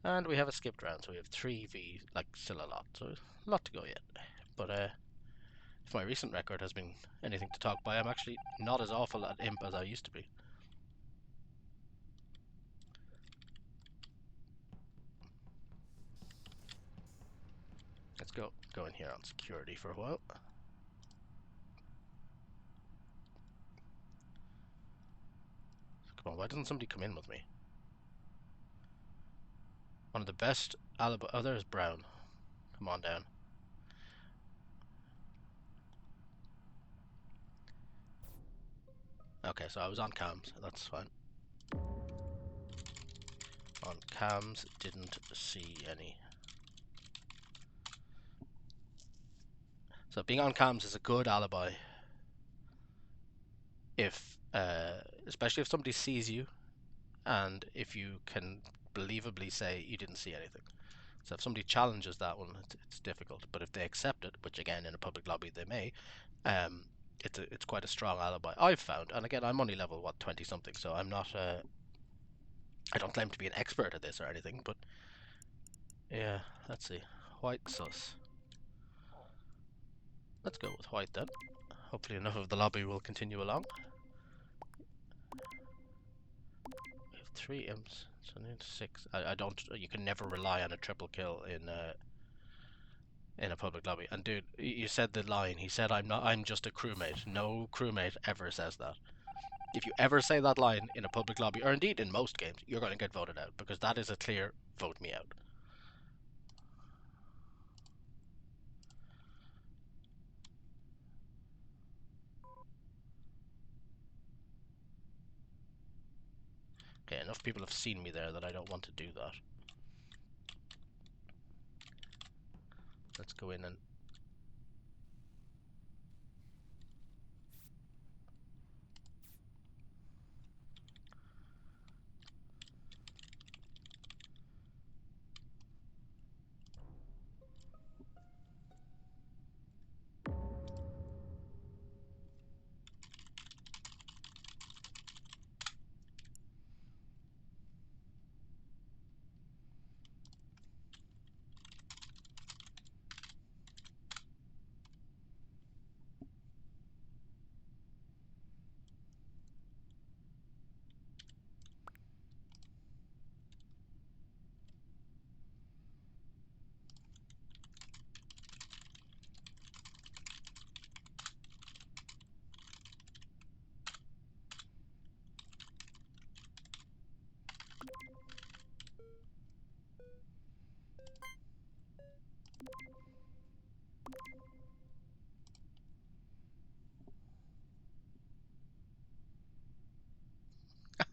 And we have a skipped round, so we have 3v, like, still a lot. So, a lot to go yet. But, if my recent record has been anything to talk by, I'm actually not as awful at imp as I used to be. Let's go in here on security for a while. Come on, why doesn't somebody come in with me? One of the best alibi. Oh, there's Brown. Come on down. Okay, so I was on cams. That's fine. On cams, didn't see any. So being on cams is a good alibi if, especially if somebody sees you, and if you can believably say you didn't see anything. So if somebody challenges that one, it's difficult. But if they accept it, which again in a public lobby they may, um, it's quite a strong alibi I've found. And again, I'm only level 20 something, so I'm not. I don't claim to be an expert at this or anything, but yeah. Let's see, white sus. Let's go with white then. Hopefully enough of the lobby will continue along. We have 3 imps, so I need 6. I don't. You can never rely on a triple kill in a public lobby. And dude, you said the line. He said, "I'm not. I'm just a crewmate." No crewmate ever says that. If you ever say that line in a public lobby, or indeed in most games, you're going to get voted out because that is a clear vote me out. Okay, enough people have seen me there that I don't want to do that. Let's go in and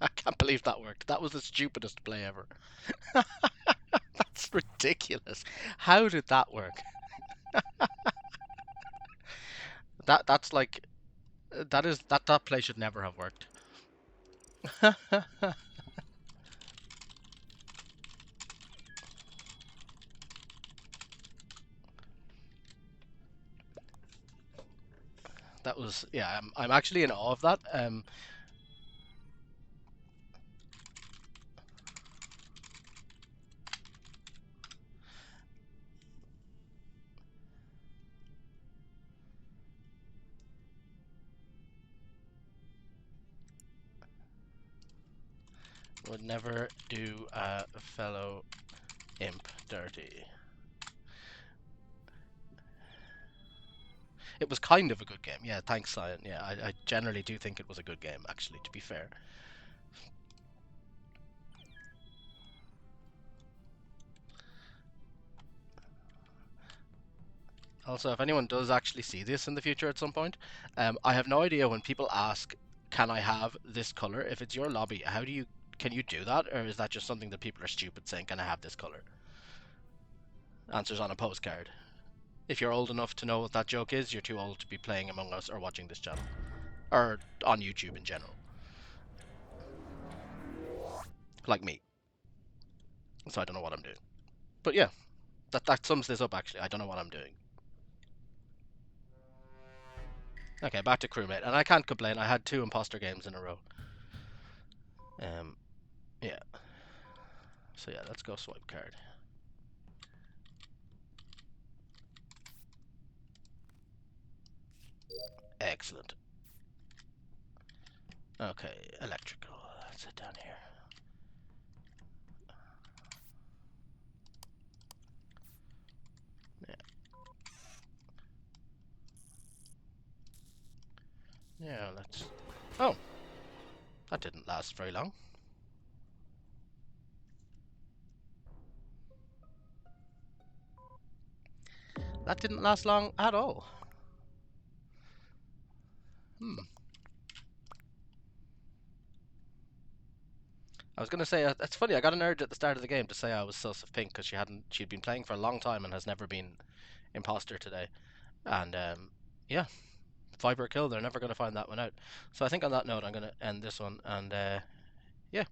I can't believe that worked. That was the stupidest play ever. That's ridiculous. How did that work? That's like that play should never have worked. That was, yeah. I'm actually in awe of that. Would never do a fellow imp dirty. It was kind of a good game. Yeah, thanks, Cyan. Yeah, I generally do think it was a good game, actually, to be fair. Also, if anyone does actually see this in the future at some point, I have no idea when people ask, "Can I have this color?" If it's your lobby, can you do that, or is that just something that people are stupid saying, "Can I have this color?" Answers on a postcard. If you're old enough to know what that joke is, you're too old to be playing Among Us or watching this channel, or on YouTube in general, like me. So I don't know what I'm doing. But yeah, that sums this up. Actually, I don't know what I'm doing. Okay, back to Crewmate, and I can't complain. I had 2 imposter games in a row. Yeah. So yeah, let's go swipe card. Excellent. Okay, electrical. Let's sit down here. Yeah. Yeah, let's... Oh! That didn't last very long. That didn't last long at all. Hmm. I was gonna say it's funny. I got an urge at the start of the game to say I was sus of Pink because she'd been playing for a long time and has never been imposter today. And yeah, Viper kill. They're never gonna find that one out. So I think on that note, I'm gonna end this one. And yeah,